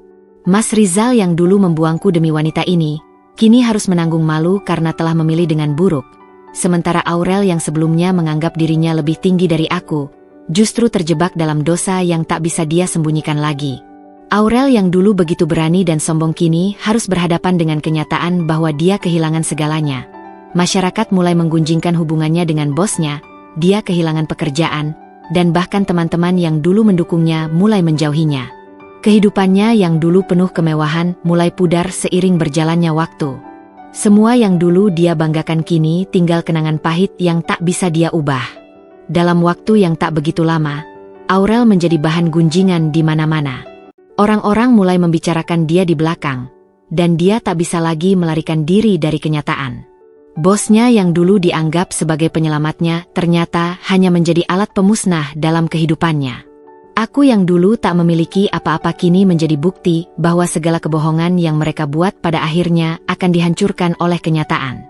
Mas Rizal yang dulu membuangku demi wanita ini, kini harus menanggung malu karena telah memilih dengan buruk. Sementara Aurel yang sebelumnya menganggap dirinya lebih tinggi dari aku, justru terjebak dalam dosa yang tak bisa dia sembunyikan lagi. Aurel yang dulu begitu berani dan sombong kini harus berhadapan dengan kenyataan bahwa dia kehilangan segalanya. Masyarakat mulai menggunjingkan hubungannya dengan bosnya, dia kehilangan pekerjaan, dan bahkan teman-teman yang dulu mendukungnya mulai menjauhinya. Kehidupannya yang dulu penuh kemewahan mulai pudar seiring berjalannya waktu. Semua yang dulu dia banggakan kini tinggal kenangan pahit yang tak bisa dia ubah. Dalam waktu yang tak begitu lama, Aurel menjadi bahan gunjingan di mana-mana. Orang-orang mulai membicarakan dia di belakang, dan dia tak bisa lagi melarikan diri dari kenyataan. Bosnya yang dulu dianggap sebagai penyelamatnya ternyata hanya menjadi alat pemusnah dalam kehidupannya. Aku yang dulu tak memiliki apa-apa kini menjadi bukti bahwa segala kebohongan yang mereka buat pada akhirnya akan dihancurkan oleh kenyataan.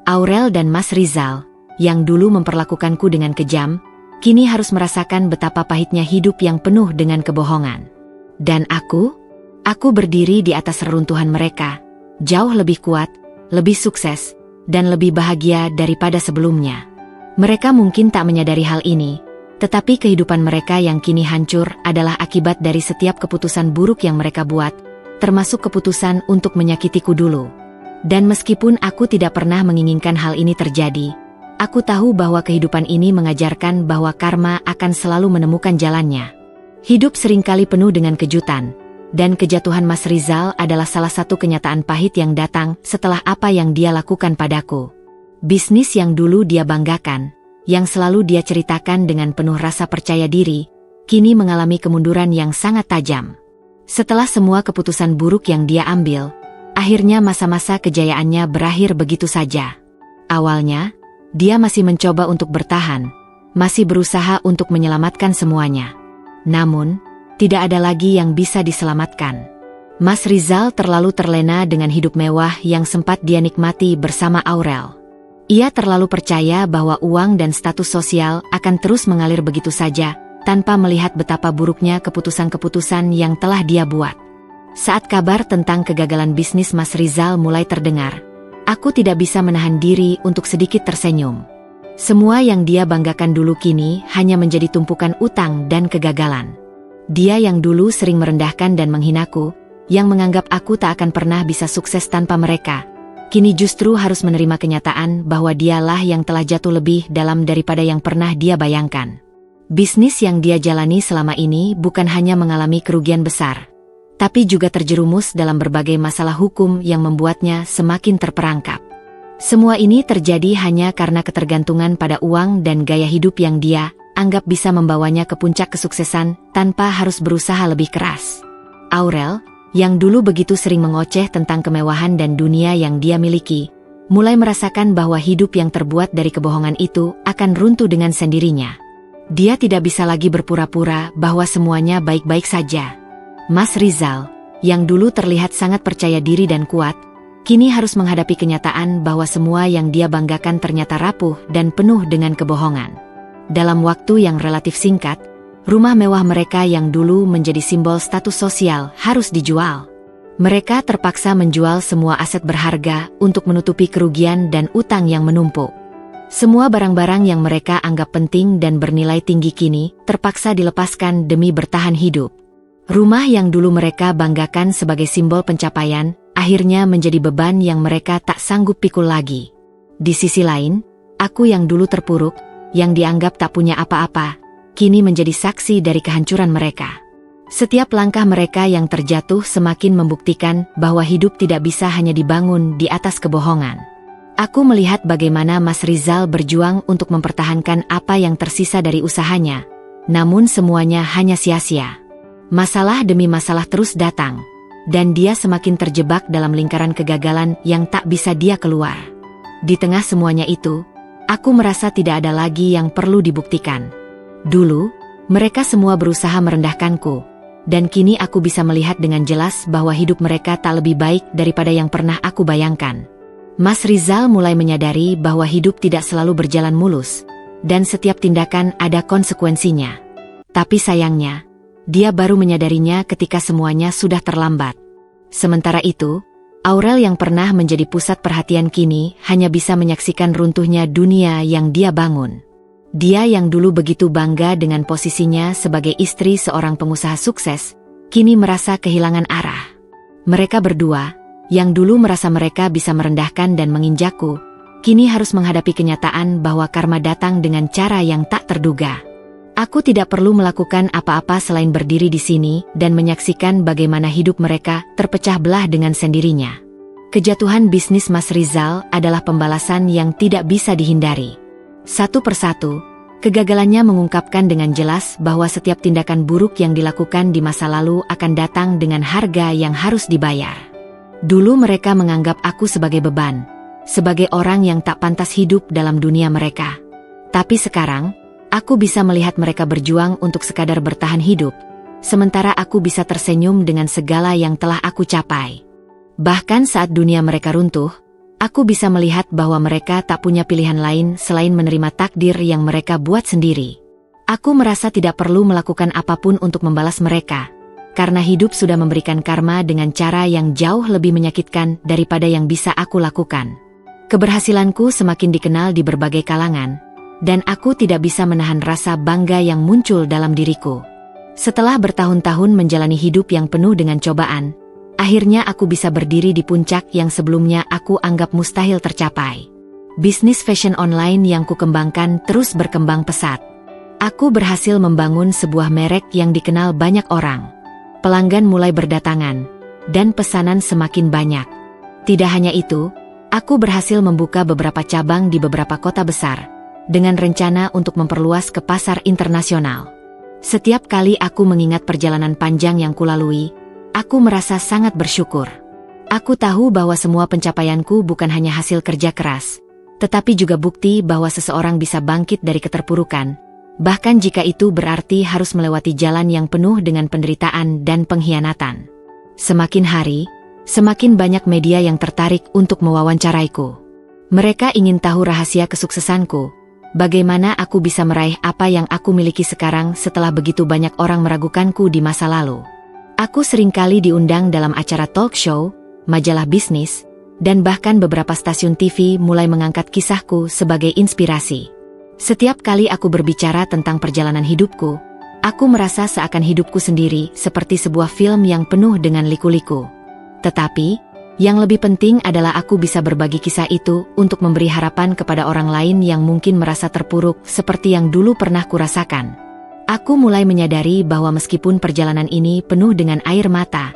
Aurel dan Mas Rizal, yang dulu memperlakukanku dengan kejam, kini harus merasakan betapa pahitnya hidup yang penuh dengan kebohongan. Dan aku berdiri di atas reruntuhan mereka, jauh lebih kuat, lebih sukses, dan lebih bahagia daripada sebelumnya. Mereka mungkin tak menyadari hal ini, tetapi kehidupan mereka yang kini hancur adalah akibat dari setiap keputusan buruk yang mereka buat, termasuk keputusan untuk menyakitiku dulu. Dan meskipun aku tidak pernah menginginkan hal ini terjadi, aku tahu bahwa kehidupan ini mengajarkan bahwa karma akan selalu menemukan jalannya. Hidup seringkali penuh dengan kejutan, dan kejatuhan Mas Rizal adalah salah satu kenyataan pahit yang datang setelah apa yang dia lakukan padaku. Bisnis yang dulu dia banggakan, yang selalu dia ceritakan dengan penuh rasa percaya diri, kini mengalami kemunduran yang sangat tajam. Setelah semua keputusan buruk yang dia ambil, akhirnya masa-masa kejayaannya berakhir begitu saja. Awalnya, dia masih mencoba untuk bertahan, masih berusaha untuk menyelamatkan semuanya. Namun, tidak ada lagi yang bisa diselamatkan. Mas Rizal terlalu terlena dengan hidup mewah yang sempat dia nikmati bersama Aurel. Ia terlalu percaya bahwa uang dan status sosial akan terus mengalir begitu saja, tanpa melihat betapa buruknya keputusan-keputusan yang telah dia buat. Saat kabar tentang kegagalan bisnis Mas Rizal mulai terdengar, aku tidak bisa menahan diri untuk sedikit tersenyum. Semua yang dia banggakan dulu kini hanya menjadi tumpukan utang dan kegagalan. Dia yang dulu sering merendahkan dan menghinaku, yang menganggap aku tak akan pernah bisa sukses tanpa mereka, kini justru harus menerima kenyataan bahwa dialah yang telah jatuh lebih dalam daripada yang pernah dia bayangkan. Bisnis yang dia jalani selama ini bukan hanya mengalami kerugian besar, tapi juga terjerumus dalam berbagai masalah hukum yang membuatnya semakin terperangkap. Semua ini terjadi hanya karena ketergantungan pada uang dan gaya hidup yang dia anggap bisa membawanya ke puncak kesuksesan tanpa harus berusaha lebih keras. Aurel, yang dulu begitu sering mengoceh tentang kemewahan dan dunia yang dia miliki, mulai merasakan bahwa hidup yang terbuat dari kebohongan itu akan runtuh dengan sendirinya. Dia tidak bisa lagi berpura-pura bahwa semuanya baik-baik saja. Mas Rizal, yang dulu terlihat sangat percaya diri dan kuat, kini harus menghadapi kenyataan bahwa semua yang dia banggakan ternyata rapuh dan penuh dengan kebohongan. Dalam waktu yang relatif singkat, rumah mewah mereka yang dulu menjadi simbol status sosial harus dijual. Mereka terpaksa menjual semua aset berharga untuk menutupi kerugian dan utang yang menumpuk. Semua barang-barang yang mereka anggap penting dan bernilai tinggi kini terpaksa dilepaskan demi bertahan hidup. Rumah yang dulu mereka banggakan sebagai simbol pencapaian, akhirnya menjadi beban yang mereka tak sanggup pikul lagi. Di sisi lain, aku yang dulu terpuruk, yang dianggap tak punya apa-apa, kini menjadi saksi dari kehancuran mereka. Setiap langkah mereka yang terjatuh semakin membuktikan bahwa hidup tidak bisa hanya dibangun di atas kebohongan. Aku melihat bagaimana Mas Rizal berjuang untuk mempertahankan apa yang tersisa dari usahanya, namun semuanya hanya sia-sia. Masalah demi masalah terus datang, dan dia semakin terjebak dalam lingkaran kegagalan yang tak bisa dia keluar. Di tengah semuanya itu, aku merasa tidak ada lagi yang perlu dibuktikan. Dulu, mereka semua berusaha merendahkanku, dan kini aku bisa melihat dengan jelas bahwa hidup mereka tak lebih baik daripada yang pernah aku bayangkan. Mas Rizal mulai menyadari bahwa hidup tidak selalu berjalan mulus, dan setiap tindakan ada konsekuensinya. Tapi sayangnya, dia baru menyadarinya ketika semuanya sudah terlambat. Sementara itu, Aurel yang pernah menjadi pusat perhatian kini hanya bisa menyaksikan runtuhnya dunia yang dia bangun. Dia yang dulu begitu bangga dengan posisinya sebagai istri seorang pengusaha sukses, kini merasa kehilangan arah. Mereka berdua, yang dulu merasa mereka bisa merendahkan dan menginjakku, kini harus menghadapi kenyataan bahwa karma datang dengan cara yang tak terduga. Aku tidak perlu melakukan apa-apa selain berdiri di sini dan menyaksikan bagaimana hidup mereka terpecah belah dengan sendirinya. Kejatuhan bisnis Mas Rizal adalah pembalasan yang tidak bisa dihindari. Satu persatu, kegagalannya mengungkapkan dengan jelas bahwa setiap tindakan buruk yang dilakukan di masa lalu akan datang dengan harga yang harus dibayar. Dulu mereka menganggap aku sebagai beban, sebagai orang yang tak pantas hidup dalam dunia mereka. Tapi sekarang, aku bisa melihat mereka berjuang untuk sekadar bertahan hidup, sementara aku bisa tersenyum dengan segala yang telah aku capai. Bahkan saat dunia mereka runtuh, aku bisa melihat bahwa mereka tak punya pilihan lain selain menerima takdir yang mereka buat sendiri. Aku merasa tidak perlu melakukan apapun untuk membalas mereka, karena hidup sudah memberikan karma dengan cara yang jauh lebih menyakitkan daripada yang bisa aku lakukan. Keberhasilanku semakin dikenal di berbagai kalangan, dan aku tidak bisa menahan rasa bangga yang muncul dalam diriku. Setelah bertahun-tahun menjalani hidup yang penuh dengan cobaan, akhirnya aku bisa berdiri di puncak yang sebelumnya aku anggap mustahil tercapai. Bisnis fashion online yang kukembangkan terus berkembang pesat. Aku berhasil membangun sebuah merek yang dikenal banyak orang. Pelanggan mulai berdatangan, dan pesanan semakin banyak. Tidak hanya itu, aku berhasil membuka beberapa cabang di beberapa kota besar, dengan rencana untuk memperluas ke pasar internasional. Setiap kali aku mengingat perjalanan panjang yang kulalui, aku merasa sangat bersyukur. Aku tahu bahwa semua pencapaianku bukan hanya hasil kerja keras, tetapi juga bukti bahwa seseorang bisa bangkit dari keterpurukan, bahkan jika itu berarti harus melewati jalan yang penuh dengan penderitaan dan pengkhianatan. Semakin hari, semakin banyak media yang tertarik untuk mewawancaraiku. Mereka ingin tahu rahasia kesuksesanku, bagaimana aku bisa meraih apa yang aku miliki sekarang setelah begitu banyak orang meragukanku di masa lalu. Aku seringkali diundang dalam acara talk show, majalah bisnis, dan bahkan beberapa stasiun TV mulai mengangkat kisahku sebagai inspirasi. Setiap kali aku berbicara tentang perjalanan hidupku, aku merasa seakan hidupku sendiri seperti sebuah film yang penuh dengan liku-liku. Tetapi, yang lebih penting adalah aku bisa berbagi kisah itu untuk memberi harapan kepada orang lain yang mungkin merasa terpuruk seperti yang dulu pernah kurasakan. Aku mulai menyadari bahwa meskipun perjalanan ini penuh dengan air mata,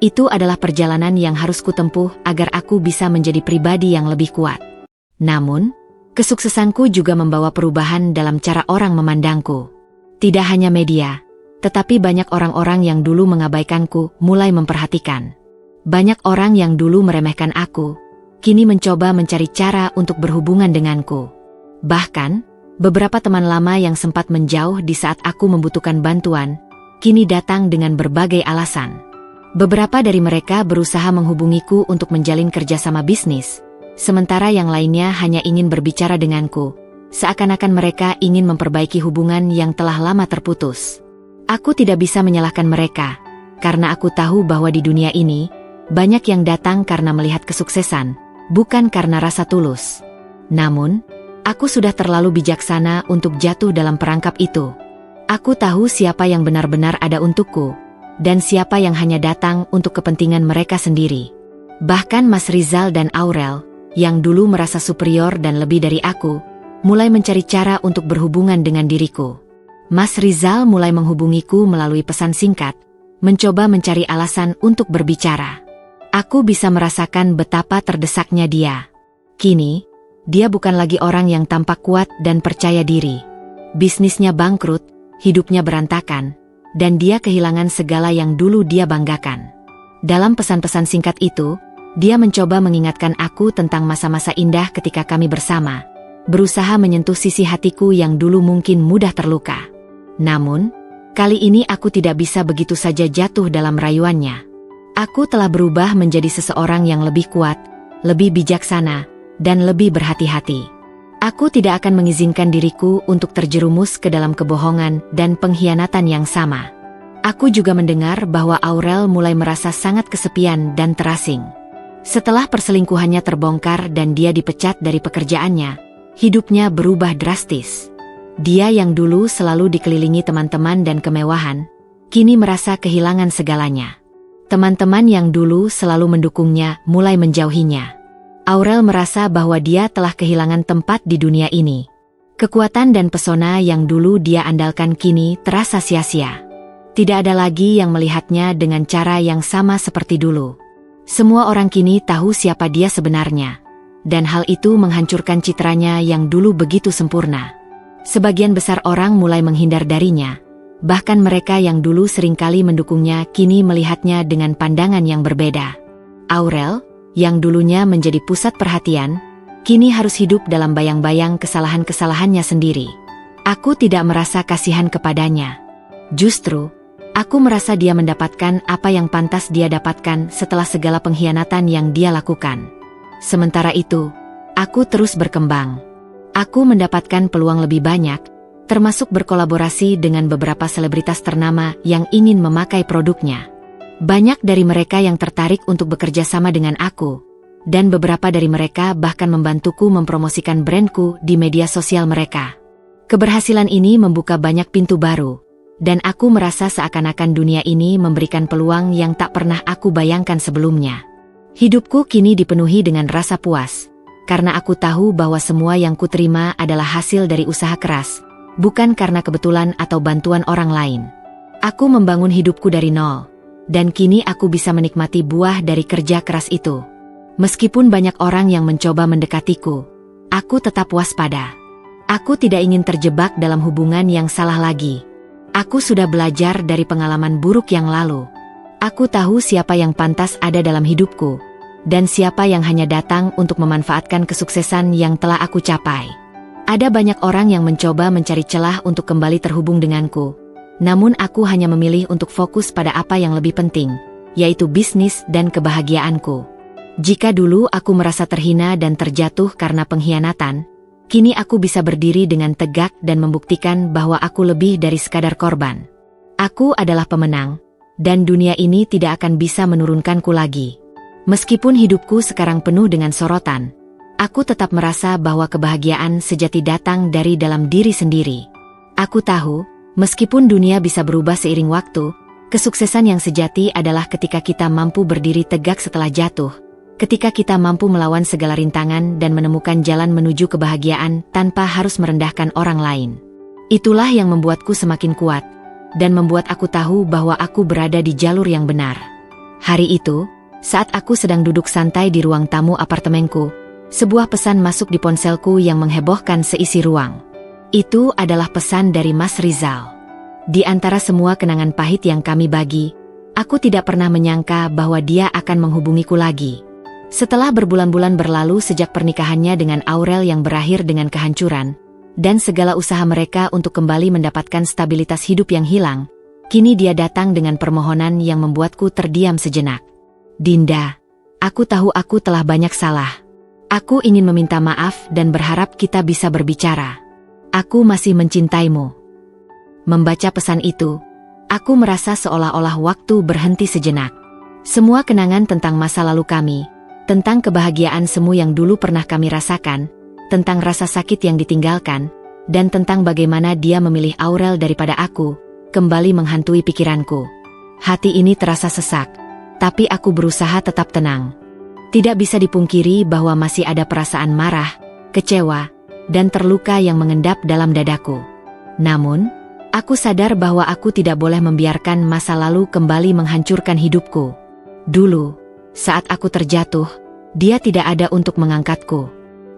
itu adalah perjalanan yang harus kutempuh agar aku bisa menjadi pribadi yang lebih kuat. Namun, kesuksesanku juga membawa perubahan dalam cara orang memandangku. Tidak hanya media, tetapi banyak orang-orang yang dulu mengabaikanku mulai memperhatikan. Banyak orang yang dulu meremehkan aku, kini mencoba mencari cara untuk berhubungan denganku. Bahkan, beberapa teman lama yang sempat menjauh di saat aku membutuhkan bantuan, kini datang dengan berbagai alasan. Beberapa dari mereka berusaha menghubungiku untuk menjalin kerjasama bisnis, sementara yang lainnya hanya ingin berbicara denganku, seakan-akan mereka ingin memperbaiki hubungan yang telah lama terputus. Aku tidak bisa menyalahkan mereka, karena aku tahu bahwa di dunia ini, banyak yang datang karena melihat kesuksesan, bukan karena rasa tulus. Namun, aku sudah terlalu bijaksana untuk jatuh dalam perangkap itu. Aku tahu siapa yang benar-benar ada untukku, dan siapa yang hanya datang untuk kepentingan mereka sendiri. Bahkan Mas Rizal dan Aurel, yang dulu merasa superior dan lebih dari aku, mulai mencari cara untuk berhubungan dengan diriku. Mas Rizal mulai menghubungiku melalui pesan singkat, mencoba mencari alasan untuk berbicara. Aku bisa merasakan betapa terdesaknya dia. Kini, dia bukan lagi orang yang tampak kuat dan percaya diri. Bisnisnya bangkrut, hidupnya berantakan, dan dia kehilangan segala yang dulu dia banggakan. Dalam pesan-pesan singkat itu, dia mencoba mengingatkan aku tentang masa-masa indah ketika kami bersama, berusaha menyentuh sisi hatiku yang dulu mungkin mudah terluka. Namun, kali ini aku tidak bisa begitu saja jatuh dalam rayuannya. Aku telah berubah menjadi seseorang yang lebih kuat, lebih bijaksana, dan lebih berhati-hati. Aku tidak akan mengizinkan diriku untuk terjerumus ke dalam kebohongan dan pengkhianatan yang sama. Aku juga mendengar bahwa Aurel mulai merasa sangat kesepian dan terasing. Setelah perselingkuhannya terbongkar dan dia dipecat dari pekerjaannya, hidupnya berubah drastis. Dia yang dulu selalu dikelilingi teman-teman dan kemewahan, kini merasa kehilangan segalanya. Teman-teman yang dulu selalu mendukungnya mulai menjauhinya. Aurel merasa bahwa dia telah kehilangan tempat di dunia ini. Kekuatan dan pesona yang dulu dia andalkan kini terasa sia-sia. Tidak ada lagi yang melihatnya dengan cara yang sama seperti dulu. Semua orang kini tahu siapa dia sebenarnya, dan hal itu menghancurkan citranya yang dulu begitu sempurna. Sebagian besar orang mulai menghindar darinya. Bahkan mereka yang dulu seringkali mendukungnya kini melihatnya dengan pandangan yang berbeda. Aurel, yang dulunya menjadi pusat perhatian, kini harus hidup dalam bayang-bayang kesalahan-kesalahannya sendiri. Aku tidak merasa kasihan kepadanya. Justru, aku merasa dia mendapatkan apa yang pantas dia dapatkan setelah segala pengkhianatan yang dia lakukan. Sementara itu, aku terus berkembang. Aku mendapatkan peluang lebih banyak, termasuk berkolaborasi dengan beberapa selebritas ternama yang ingin memakai produknya. Banyak dari mereka yang tertarik untuk bekerja sama dengan aku, dan beberapa dari mereka bahkan membantuku mempromosikan brandku di media sosial mereka. Keberhasilan ini membuka banyak pintu baru, dan aku merasa seakan-akan dunia ini memberikan peluang yang tak pernah aku bayangkan sebelumnya. Hidupku kini dipenuhi dengan rasa puas, karena aku tahu bahwa semua yang kuterima adalah hasil dari usaha keras, bukan karena kebetulan atau bantuan orang lain. Aku membangun hidupku dari nol, dan kini aku bisa menikmati buah dari kerja keras itu. Meskipun banyak orang yang mencoba mendekatiku, aku tetap waspada. Aku tidak ingin terjebak dalam hubungan yang salah lagi. Aku sudah belajar dari pengalaman buruk yang lalu. Aku tahu siapa yang pantas ada dalam hidupku, dan siapa yang hanya datang untuk memanfaatkan kesuksesan yang telah aku capai. Ada banyak orang yang mencoba mencari celah untuk kembali terhubung denganku. Namun aku hanya memilih untuk fokus pada apa yang lebih penting, yaitu bisnis dan kebahagiaanku. Jika dulu aku merasa terhina dan terjatuh karena pengkhianatan, Kini aku bisa berdiri dengan tegak dan membuktikan bahwa aku lebih dari sekadar korban. Aku adalah pemenang, dan dunia ini tidak akan bisa menurunkanku lagi. Meskipun hidupku sekarang penuh dengan sorotan, aku tetap merasa bahwa kebahagiaan sejati datang dari dalam diri sendiri. Aku tahu, meskipun dunia bisa berubah seiring waktu, kesuksesan yang sejati adalah ketika kita mampu berdiri tegak setelah jatuh, ketika kita mampu melawan segala rintangan dan menemukan jalan menuju kebahagiaan tanpa harus merendahkan orang lain. Itulah yang membuatku semakin kuat, dan membuat aku tahu bahwa aku berada di jalur yang benar. Hari itu, saat aku sedang duduk santai di ruang tamu apartemenku, sebuah pesan masuk di ponselku yang menghebohkan seisi ruang. Itu adalah pesan dari Mas Rizal. Di antara semua kenangan pahit yang kami bagi, aku tidak pernah menyangka bahwa dia akan menghubungiku lagi. Setelah berbulan-bulan berlalu sejak pernikahannya dengan Aurel yang berakhir dengan kehancuran, dan segala usaha mereka untuk kembali mendapatkan stabilitas hidup yang hilang, kini dia datang dengan permohonan yang membuatku terdiam sejenak. Dinda, aku tahu aku telah banyak salah. Aku ingin meminta maaf dan berharap kita bisa berbicara. Aku masih mencintaimu. Membaca pesan itu, aku merasa seolah-olah waktu berhenti sejenak. Semua kenangan tentang masa lalu kami, tentang kebahagiaan semu yang dulu pernah kami rasakan, tentang rasa sakit yang ditinggalkan, dan tentang bagaimana dia memilih Aurel daripada aku, kembali menghantui pikiranku. Hati ini terasa sesak, tapi aku berusaha tetap tenang. Tidak bisa dipungkiri bahwa masih ada perasaan marah, kecewa, dan terluka yang mengendap dalam dadaku. Namun, aku sadar bahwa aku tidak boleh membiarkan masa lalu kembali menghancurkan hidupku. Dulu, saat aku terjatuh, dia tidak ada untuk mengangkatku.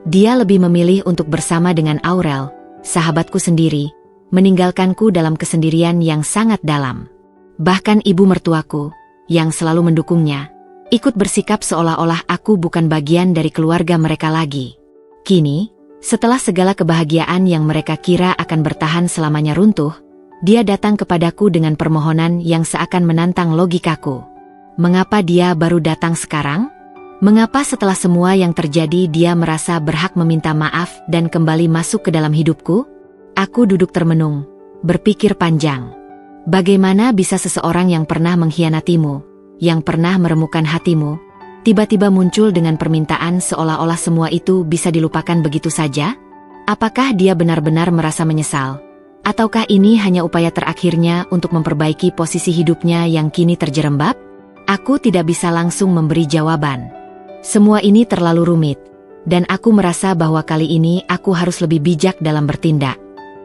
Dia lebih memilih untuk bersama dengan Aurel, sahabatku sendiri, meninggalkanku dalam kesendirian yang sangat dalam. Bahkan ibu mertuaku, yang selalu mendukungnya, ikut bersikap seolah-olah aku bukan bagian dari keluarga mereka lagi. Kini, setelah segala kebahagiaan yang mereka kira akan bertahan selamanya runtuh, dia datang kepadaku dengan permohonan yang seakan menantang logikaku. Mengapa dia baru datang sekarang? Mengapa setelah semua yang terjadi dia merasa berhak meminta maaf dan kembali masuk ke dalam hidupku? Aku duduk termenung, berpikir panjang. Bagaimana bisa seseorang yang pernah mengkhianatimu, yang pernah meremukkan hatimu, tiba-tiba muncul dengan permintaan seolah-olah semua itu bisa dilupakan begitu saja? Apakah dia benar-benar merasa menyesal? Ataukah ini hanya upaya terakhirnya untuk memperbaiki posisi hidupnya yang kini terjerembab? Aku tidak bisa langsung memberi jawaban. Semua ini terlalu rumit, dan aku merasa bahwa kali ini aku harus lebih bijak dalam bertindak.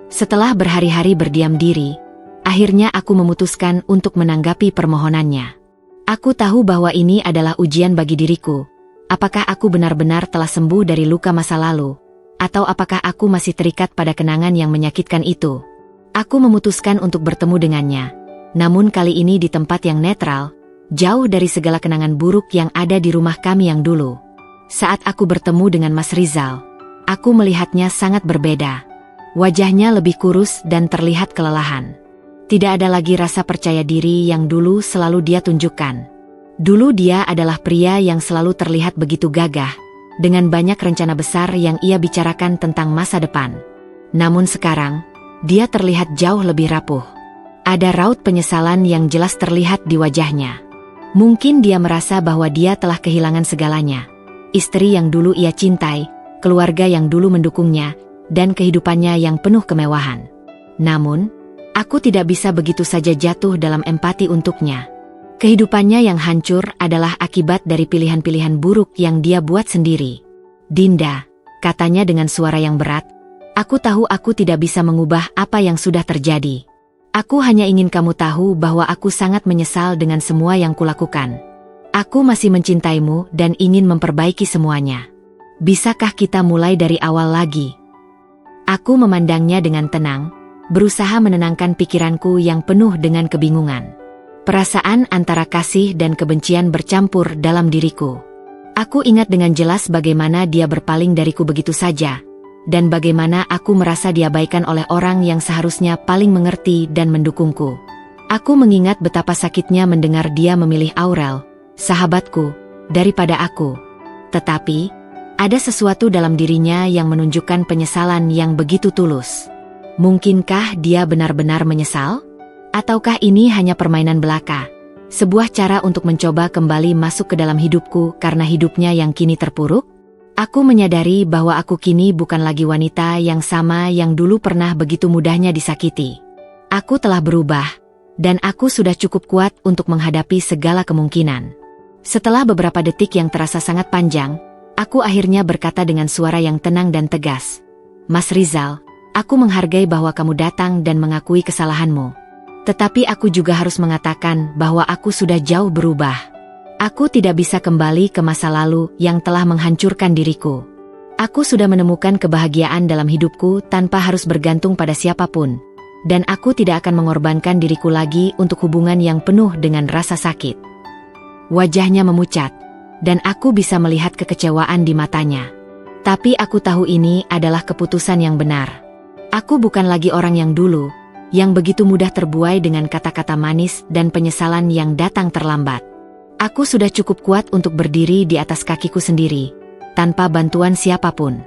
Setelah berhari-hari berdiam diri, akhirnya aku memutuskan untuk menanggapi permohonannya. Aku tahu bahwa ini adalah ujian bagi diriku. Apakah aku benar-benar telah sembuh dari luka masa lalu, atau apakah aku masih terikat pada kenangan yang menyakitkan itu? Aku memutuskan untuk bertemu dengannya, namun kali ini di tempat yang netral, jauh dari segala kenangan buruk yang ada di rumah kami yang dulu. Saat aku bertemu dengan Mas Rizal, aku melihatnya sangat berbeda. Wajahnya lebih kurus dan terlihat kelelahan. Tidak ada lagi rasa percaya diri yang dulu selalu dia tunjukkan. Dulu dia adalah pria yang selalu terlihat begitu gagah, dengan banyak rencana besar yang ia bicarakan tentang masa depan. Namun sekarang, dia terlihat jauh lebih rapuh. Ada raut penyesalan yang jelas terlihat di wajahnya. Mungkin dia merasa bahwa dia telah kehilangan segalanya. Istri yang dulu ia cintai, keluarga yang dulu mendukungnya, dan kehidupannya yang penuh kemewahan. Namun, aku tidak bisa begitu saja jatuh dalam empati untuknya. Kehidupannya yang hancur adalah akibat dari pilihan-pilihan buruk yang dia buat sendiri. Dinda, katanya dengan suara yang berat, aku tahu aku tidak bisa mengubah apa yang sudah terjadi. Aku hanya ingin kamu tahu bahwa aku sangat menyesal dengan semua yang kulakukan. Aku masih mencintaimu dan ingin memperbaiki semuanya. Bisakah kita mulai dari awal lagi? Aku memandangnya dengan tenang, berusaha menenangkan pikiranku yang penuh dengan kebingungan. Perasaan antara kasih dan kebencian bercampur dalam diriku. Aku ingat dengan jelas bagaimana dia berpaling dariku begitu saja, dan bagaimana aku merasa diabaikan oleh orang yang seharusnya paling mengerti dan mendukungku. Aku mengingat betapa sakitnya mendengar dia memilih Aurel, sahabatku, daripada aku. Tetapi, Ada sesuatu dalam dirinya yang menunjukkan penyesalan yang begitu tulus. Mungkinkah dia benar-benar menyesal? Ataukah ini hanya permainan belaka? Sebuah cara untuk mencoba kembali masuk ke dalam hidupku karena hidupnya yang kini terpuruk? Aku menyadari bahwa aku kini bukan lagi wanita yang sama yang dulu pernah begitu mudahnya disakiti. Aku telah berubah, dan aku sudah cukup kuat untuk menghadapi segala kemungkinan. Setelah beberapa detik yang terasa sangat panjang, aku akhirnya berkata dengan suara yang tenang dan tegas. Mas Rizal, aku menghargai bahwa kamu datang dan mengakui kesalahanmu. Tetapi aku juga harus mengatakan bahwa aku sudah jauh berubah. Aku tidak bisa kembali ke masa lalu yang telah menghancurkan diriku. Aku sudah menemukan kebahagiaan dalam hidupku tanpa harus bergantung pada siapapun. Dan aku tidak akan mengorbankan diriku lagi untuk hubungan yang penuh dengan rasa sakit. Wajahnya memucat, dan aku bisa melihat kekecewaan di matanya. Tapi aku tahu ini adalah keputusan yang benar. Aku bukan lagi orang yang dulu, yang begitu mudah terbuai dengan kata-kata manis dan penyesalan yang datang terlambat. Aku sudah cukup kuat untuk berdiri di atas kakiku sendiri, tanpa bantuan siapapun.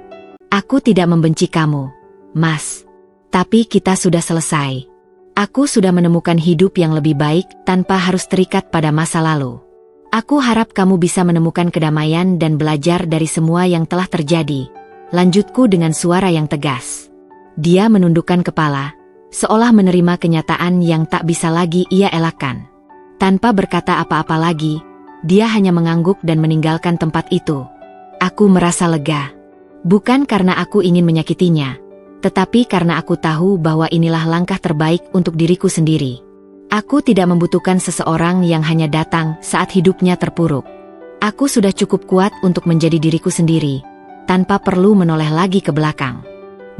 Aku tidak membenci kamu, Mas. Tapi kita sudah selesai. Aku sudah menemukan hidup yang lebih baik tanpa harus terikat pada masa lalu. Aku harap kamu bisa menemukan kedamaian dan belajar dari semua yang telah terjadi. Lanjutku dengan suara yang tegas. Dia menundukkan kepala, seolah menerima kenyataan yang tak bisa lagi ia elakkan. Tanpa berkata apa-apa lagi, dia hanya mengangguk dan meninggalkan tempat itu. Aku merasa lega. Bukan karena aku ingin menyakitinya, tetapi karena aku tahu bahwa inilah langkah terbaik untuk diriku sendiri. Aku tidak membutuhkan seseorang yang hanya datang saat hidupnya terpuruk. Aku sudah cukup kuat untuk menjadi diriku sendiri, tanpa perlu menoleh lagi ke belakang.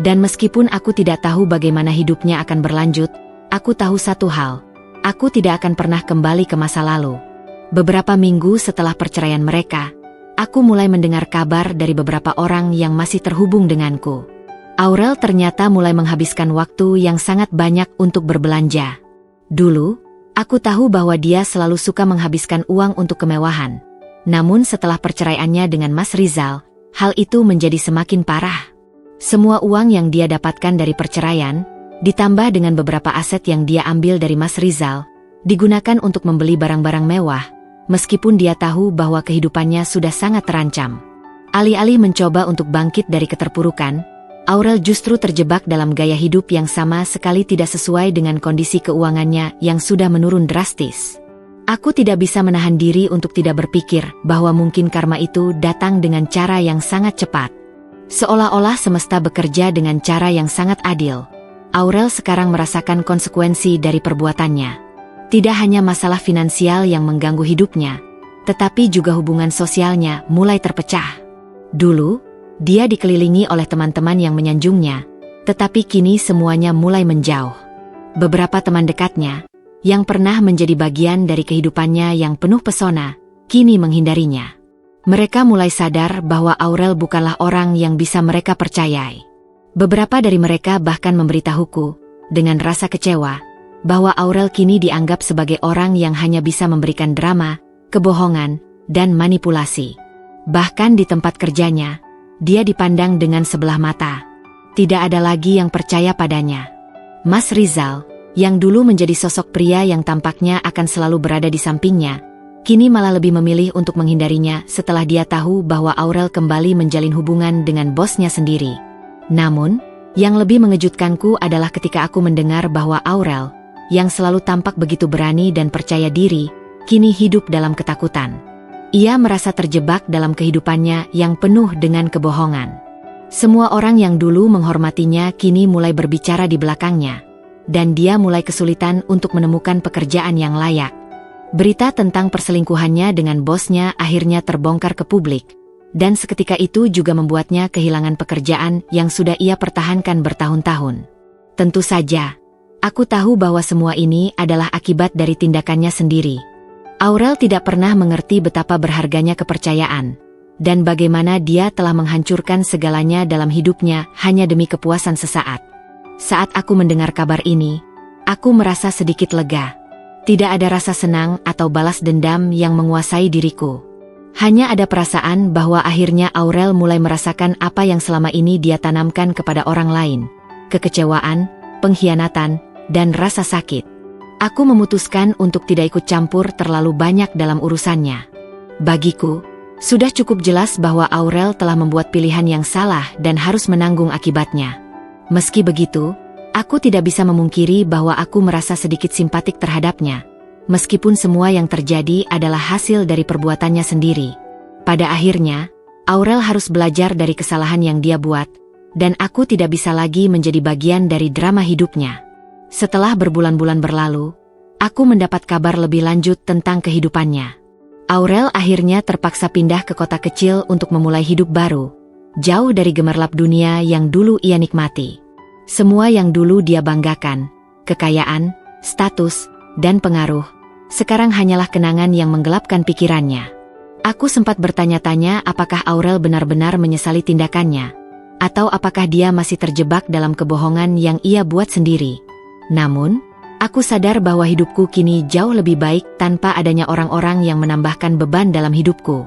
Dan meskipun aku tidak tahu bagaimana hidupnya akan berlanjut, aku tahu satu hal. Aku tidak akan pernah kembali ke masa lalu. Beberapa minggu setelah perceraian mereka, aku mulai mendengar kabar dari beberapa orang yang masih terhubung denganku. Aurel ternyata mulai menghabiskan waktu yang sangat banyak untuk berbelanja. Dulu, aku tahu bahwa dia selalu suka menghabiskan uang untuk kemewahan. Namun setelah perceraiannya dengan Mas Rizal, hal itu menjadi semakin parah. Semua uang yang dia dapatkan dari perceraian, ditambah dengan beberapa aset yang dia ambil dari Mas Rizal, digunakan untuk membeli barang-barang mewah, meskipun dia tahu bahwa kehidupannya sudah sangat terancam. Alih-alih mencoba untuk bangkit dari keterpurukan, Aurel justru terjebak dalam gaya hidup yang sama sekali tidak sesuai dengan kondisi keuangannya yang sudah menurun drastis. Aku tidak bisa menahan diri untuk tidak berpikir bahwa mungkin karma itu datang dengan cara yang sangat cepat. Seolah-olah semesta bekerja dengan cara yang sangat adil. Aurel sekarang merasakan konsekuensi dari perbuatannya. Tidak hanya masalah finansial yang mengganggu hidupnya, tetapi juga hubungan sosialnya mulai terpecah. Dulu, dia dikelilingi oleh teman-teman yang menyanjungnya, tetapi kini semuanya mulai menjauh. Beberapa teman dekatnya, yang pernah menjadi bagian dari kehidupannya yang penuh pesona, kini menghindarinya. Mereka mulai sadar bahwa Aurel bukanlah orang yang bisa mereka percayai. Beberapa dari mereka bahkan memberitahuku, dengan rasa kecewa, bahwa Aurel kini dianggap sebagai orang yang hanya bisa memberikan drama, kebohongan, dan manipulasi. Bahkan di tempat kerjanya, dia dipandang dengan sebelah mata. Tidak ada lagi yang percaya padanya. Mas Rizal, yang dulu menjadi sosok pria yang tampaknya akan selalu berada di sampingnya, kini malah lebih memilih untuk menghindarinya setelah dia tahu bahwa Aurel kembali menjalin hubungan dengan bosnya sendiri. Namun, yang lebih mengejutkanku adalah ketika aku mendengar bahwa Aurel, yang selalu tampak begitu berani dan percaya diri, kini hidup dalam ketakutan. Ia merasa terjebak dalam kehidupannya yang penuh dengan kebohongan. Semua orang yang dulu menghormatinya kini mulai berbicara di belakangnya, dan dia mulai kesulitan untuk menemukan pekerjaan yang layak. Berita tentang perselingkuhannya dengan bosnya akhirnya terbongkar ke publik, dan seketika itu juga membuatnya kehilangan pekerjaan yang sudah ia pertahankan bertahun-tahun. Tentu saja, aku tahu bahwa semua ini adalah akibat dari tindakannya sendiri. Aurel tidak pernah mengerti betapa berharganya kepercayaan, dan bagaimana dia telah menghancurkan segalanya dalam hidupnya hanya demi kepuasan sesaat. Saat aku mendengar kabar ini, aku merasa sedikit lega. Tidak ada rasa senang atau balas dendam yang menguasai diriku. Hanya ada perasaan bahwa akhirnya Aurel mulai merasakan apa yang selama ini dia tanamkan kepada orang lain. Kekecewaan, pengkhianatan, dan rasa sakit. Aku memutuskan untuk tidak ikut campur terlalu banyak dalam urusannya. Bagiku, sudah cukup jelas bahwa Aurel telah membuat pilihan yang salah dan harus menanggung akibatnya. Meski begitu, aku tidak bisa memungkiri bahwa aku merasa sedikit simpatik terhadapnya. Meskipun semua yang terjadi adalah hasil dari perbuatannya sendiri. Pada akhirnya, Aurel harus belajar dari kesalahan yang dia buat, dan aku tidak bisa lagi menjadi bagian dari drama hidupnya. Setelah berbulan-bulan berlalu, aku mendapat kabar lebih lanjut tentang kehidupannya. Aurel akhirnya terpaksa pindah ke kota kecil untuk memulai hidup baru, jauh dari gemerlap dunia yang dulu ia nikmati. Semua yang dulu dia banggakan, kekayaan, status, dan pengaruh, sekarang hanyalah kenangan yang menggelapkan pikirannya. Aku sempat bertanya-tanya apakah Aurel benar-benar menyesali tindakannya, atau apakah dia masih terjebak dalam kebohongan yang ia buat sendiri. Namun, aku sadar bahwa hidupku kini jauh lebih baik tanpa adanya orang-orang yang menambahkan beban dalam hidupku.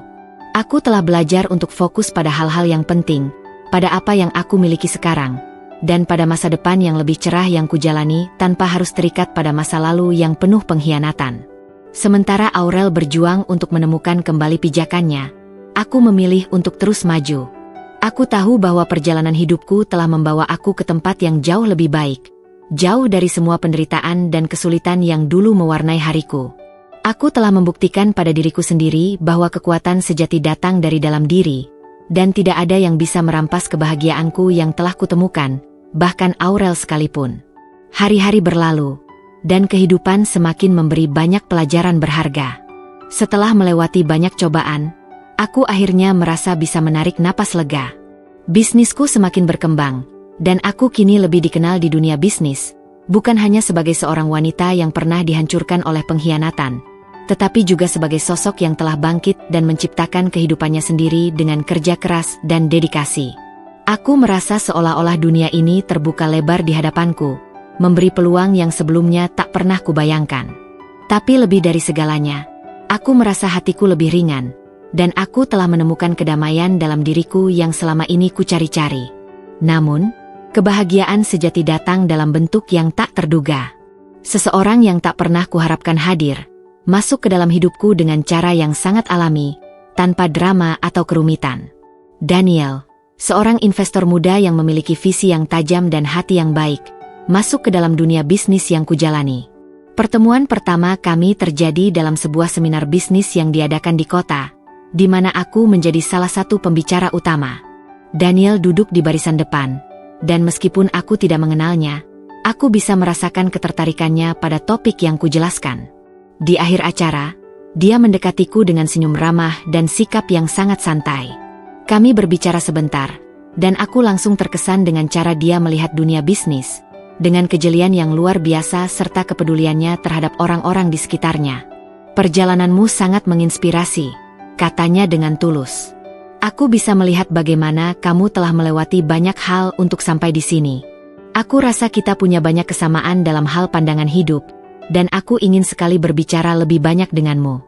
Aku telah belajar untuk fokus pada hal-hal yang penting, pada apa yang aku miliki sekarang, dan pada masa depan yang lebih cerah yang kujalani tanpa harus terikat pada masa lalu yang penuh pengkhianatan. Sementara Aurel berjuang untuk menemukan kembali pijakannya, aku memilih untuk terus maju. Aku tahu bahwa perjalanan hidupku telah membawa aku ke tempat yang jauh lebih baik. Jauh dari semua penderitaan dan kesulitan yang dulu mewarnai hariku. Aku telah membuktikan pada diriku sendiri bahwa kekuatan sejati datang dari dalam diri, dan tidak ada yang bisa merampas kebahagiaanku yang telah kutemukan, bahkan Aurel sekalipun. Hari-hari berlalu, dan kehidupan semakin memberi banyak pelajaran berharga. Setelah melewati banyak cobaan, aku akhirnya merasa bisa menarik napas lega. Bisnisku semakin berkembang, dan aku kini lebih dikenal di dunia bisnis, bukan hanya sebagai seorang wanita yang pernah dihancurkan oleh pengkhianatan, tetapi juga sebagai sosok yang telah bangkit dan menciptakan kehidupannya sendiri dengan kerja keras dan dedikasi. Aku merasa seolah-olah dunia ini terbuka lebar di hadapanku, memberi peluang yang sebelumnya tak pernah kubayangkan. Tapi lebih dari segalanya, aku merasa hatiku lebih ringan, dan aku telah menemukan kedamaian dalam diriku yang selama ini kucari-cari. Namun, kebahagiaan sejati datang dalam bentuk yang tak terduga. Seseorang yang tak pernah kuharapkan hadir, masuk ke dalam hidupku dengan cara yang sangat alami, tanpa drama atau kerumitan. Daniel, seorang investor muda yang memiliki visi yang tajam dan hati yang baik, masuk ke dalam dunia bisnis yang kujalani. Pertemuan pertama kami terjadi dalam sebuah seminar bisnis yang diadakan di kota, di mana aku menjadi salah satu pembicara utama. Daniel duduk di barisan depan, dan meskipun aku tidak mengenalnya, aku bisa merasakan ketertarikannya pada topik yang kujelaskan. Di akhir acara, dia mendekatiku dengan senyum ramah dan sikap yang sangat santai. Kami berbicara sebentar, dan aku langsung terkesan dengan cara dia melihat dunia bisnis, dengan kejelian yang luar biasa serta kepeduliannya terhadap orang-orang di sekitarnya. "Perjalananmu sangat menginspirasi," katanya dengan tulus. "Aku bisa melihat bagaimana kamu telah melewati banyak hal untuk sampai di sini. Aku rasa kita punya banyak kesamaan dalam hal pandangan hidup, dan aku ingin sekali berbicara lebih banyak denganmu."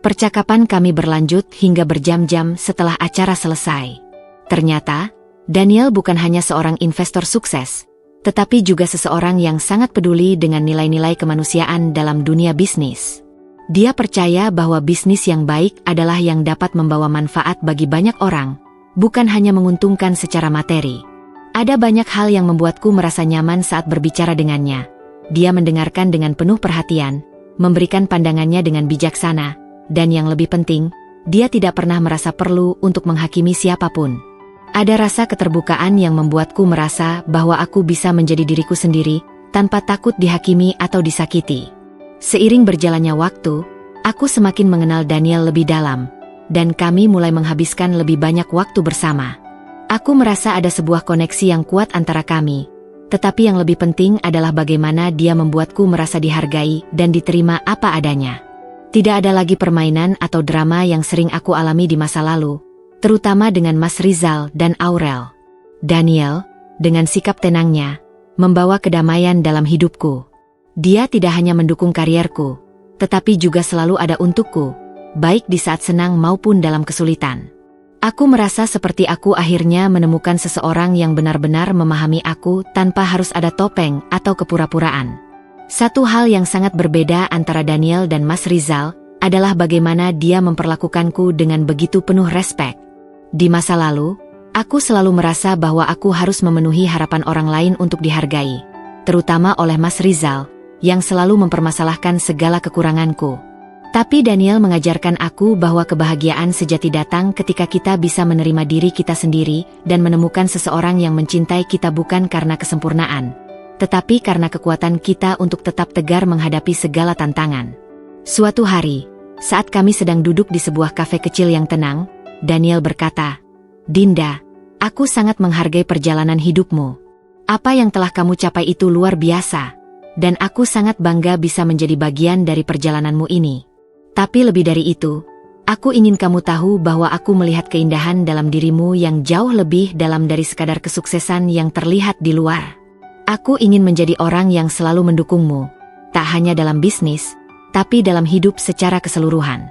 Percakapan kami berlanjut hingga berjam-jam setelah acara selesai. Ternyata, Daniel bukan hanya seorang investor sukses, tetapi juga seseorang yang sangat peduli dengan nilai-nilai kemanusiaan dalam dunia bisnis. Dia percaya bahwa bisnis yang baik adalah yang dapat membawa manfaat bagi banyak orang, bukan hanya menguntungkan secara materi. Ada banyak hal yang membuatku merasa nyaman saat berbicara dengannya. Dia mendengarkan dengan penuh perhatian, memberikan pandangannya dengan bijaksana, dan yang lebih penting, dia tidak pernah merasa perlu untuk menghakimi siapapun. Ada rasa keterbukaan yang membuatku merasa bahwa aku bisa menjadi diriku sendiri, tanpa takut dihakimi atau disakiti. Seiring berjalannya waktu, aku semakin mengenal Daniel lebih dalam, dan kami mulai menghabiskan lebih banyak waktu bersama. Aku merasa ada sebuah koneksi yang kuat antara kami, tetapi yang lebih penting adalah bagaimana dia membuatku merasa dihargai dan diterima apa adanya. Tidak ada lagi permainan atau drama yang sering aku alami di masa lalu, terutama dengan Mas Rizal dan Aurel. Daniel, dengan sikap tenangnya, membawa kedamaian dalam hidupku. Dia tidak hanya mendukung karierku, tetapi juga selalu ada untukku, baik di saat senang maupun dalam kesulitan. Aku merasa seperti aku akhirnya menemukan seseorang yang benar-benar memahami aku tanpa harus ada topeng atau kepura-puraan. Satu hal yang sangat berbeda antara Daniel dan Mas Rizal adalah bagaimana dia memperlakukanku dengan begitu penuh respek. Di masa lalu, aku selalu merasa bahwa aku harus memenuhi harapan orang lain untuk dihargai, terutama oleh Mas Rizal, yang selalu mempermasalahkan segala kekuranganku. Tapi Daniel mengajarkan aku bahwa kebahagiaan sejati datang ketika kita bisa menerima diri kita sendiri dan menemukan seseorang yang mencintai kita bukan karena kesempurnaan, tetapi karena kekuatan kita untuk tetap tegar menghadapi segala tantangan. Suatu hari, saat kami sedang duduk di sebuah kafe kecil yang tenang, Daniel berkata, "Dinda, aku sangat menghargai perjalanan hidupmu. Apa yang telah kamu capai itu luar biasa, dan aku sangat bangga bisa menjadi bagian dari perjalananmu ini. Tapi lebih dari itu, aku ingin kamu tahu bahwa aku melihat keindahan dalam dirimu yang jauh lebih dalam dari sekadar kesuksesan yang terlihat di luar. Aku ingin menjadi orang yang selalu mendukungmu, tak hanya dalam bisnis, tapi dalam hidup secara keseluruhan.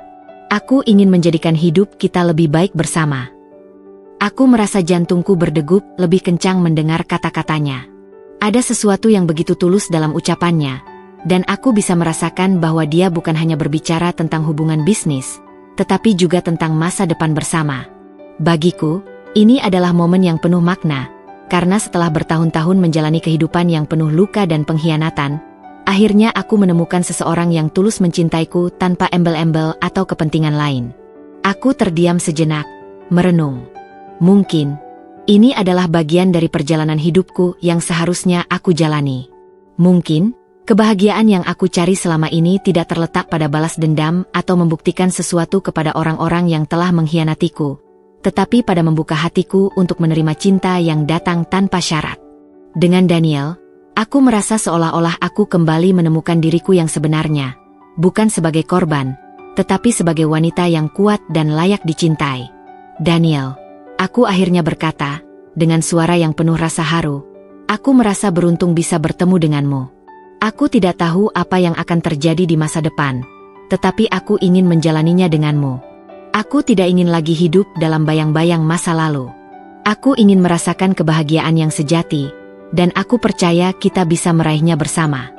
Aku ingin menjadikan hidup kita lebih baik bersama." Aku merasa jantungku berdegup lebih kencang mendengar kata-katanya. Ada sesuatu yang begitu tulus dalam ucapannya, dan aku bisa merasakan bahwa dia bukan hanya berbicara tentang hubungan bisnis, tetapi juga tentang masa depan bersama. Bagiku, ini adalah momen yang penuh makna, karena setelah bertahun-tahun menjalani kehidupan yang penuh luka dan pengkhianatan, akhirnya aku menemukan seseorang yang tulus mencintaiku tanpa embel-embel atau kepentingan lain. Aku terdiam sejenak, merenung. Mungkin, ini adalah bagian dari perjalanan hidupku yang seharusnya aku jalani. Mungkin, kebahagiaan yang aku cari selama ini tidak terletak pada balas dendam atau membuktikan sesuatu kepada orang-orang yang telah mengkhianatiku, tetapi pada membuka hatiku untuk menerima cinta yang datang tanpa syarat. Dengan Daniel, aku merasa seolah-olah aku kembali menemukan diriku yang sebenarnya, bukan sebagai korban, tetapi sebagai wanita yang kuat dan layak dicintai. "Daniel," aku akhirnya berkata, dengan suara yang penuh rasa haru, "aku merasa beruntung bisa bertemu denganmu. Aku tidak tahu apa yang akan terjadi di masa depan, tetapi aku ingin menjalaninya denganmu. Aku tidak ingin lagi hidup dalam bayang-bayang masa lalu. Aku ingin merasakan kebahagiaan yang sejati, dan aku percaya kita bisa meraihnya bersama."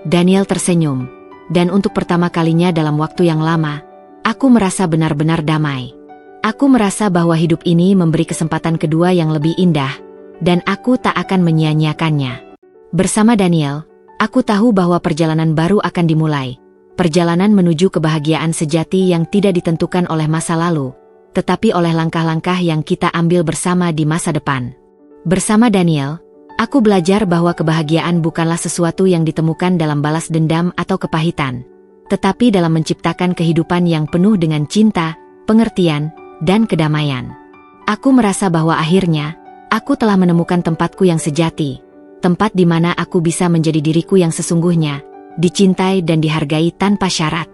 Daniel tersenyum, dan untuk pertama kalinya dalam waktu yang lama, aku merasa benar-benar damai. Aku merasa bahwa hidup ini memberi kesempatan kedua yang lebih indah, dan aku tak akan menyia-nyiakannya. Bersama Daniel, aku tahu bahwa perjalanan baru akan dimulai, perjalanan menuju kebahagiaan sejati yang tidak ditentukan oleh masa lalu, tetapi oleh langkah-langkah yang kita ambil bersama di masa depan. Bersama Daniel, aku belajar bahwa kebahagiaan bukanlah sesuatu yang ditemukan dalam balas dendam atau kepahitan, tetapi dalam menciptakan kehidupan yang penuh dengan cinta, pengertian, dan kedamaian. Aku merasa bahwa akhirnya, aku telah menemukan tempatku yang sejati, tempat di mana aku bisa menjadi diriku yang sesungguhnya, dicintai dan dihargai tanpa syarat.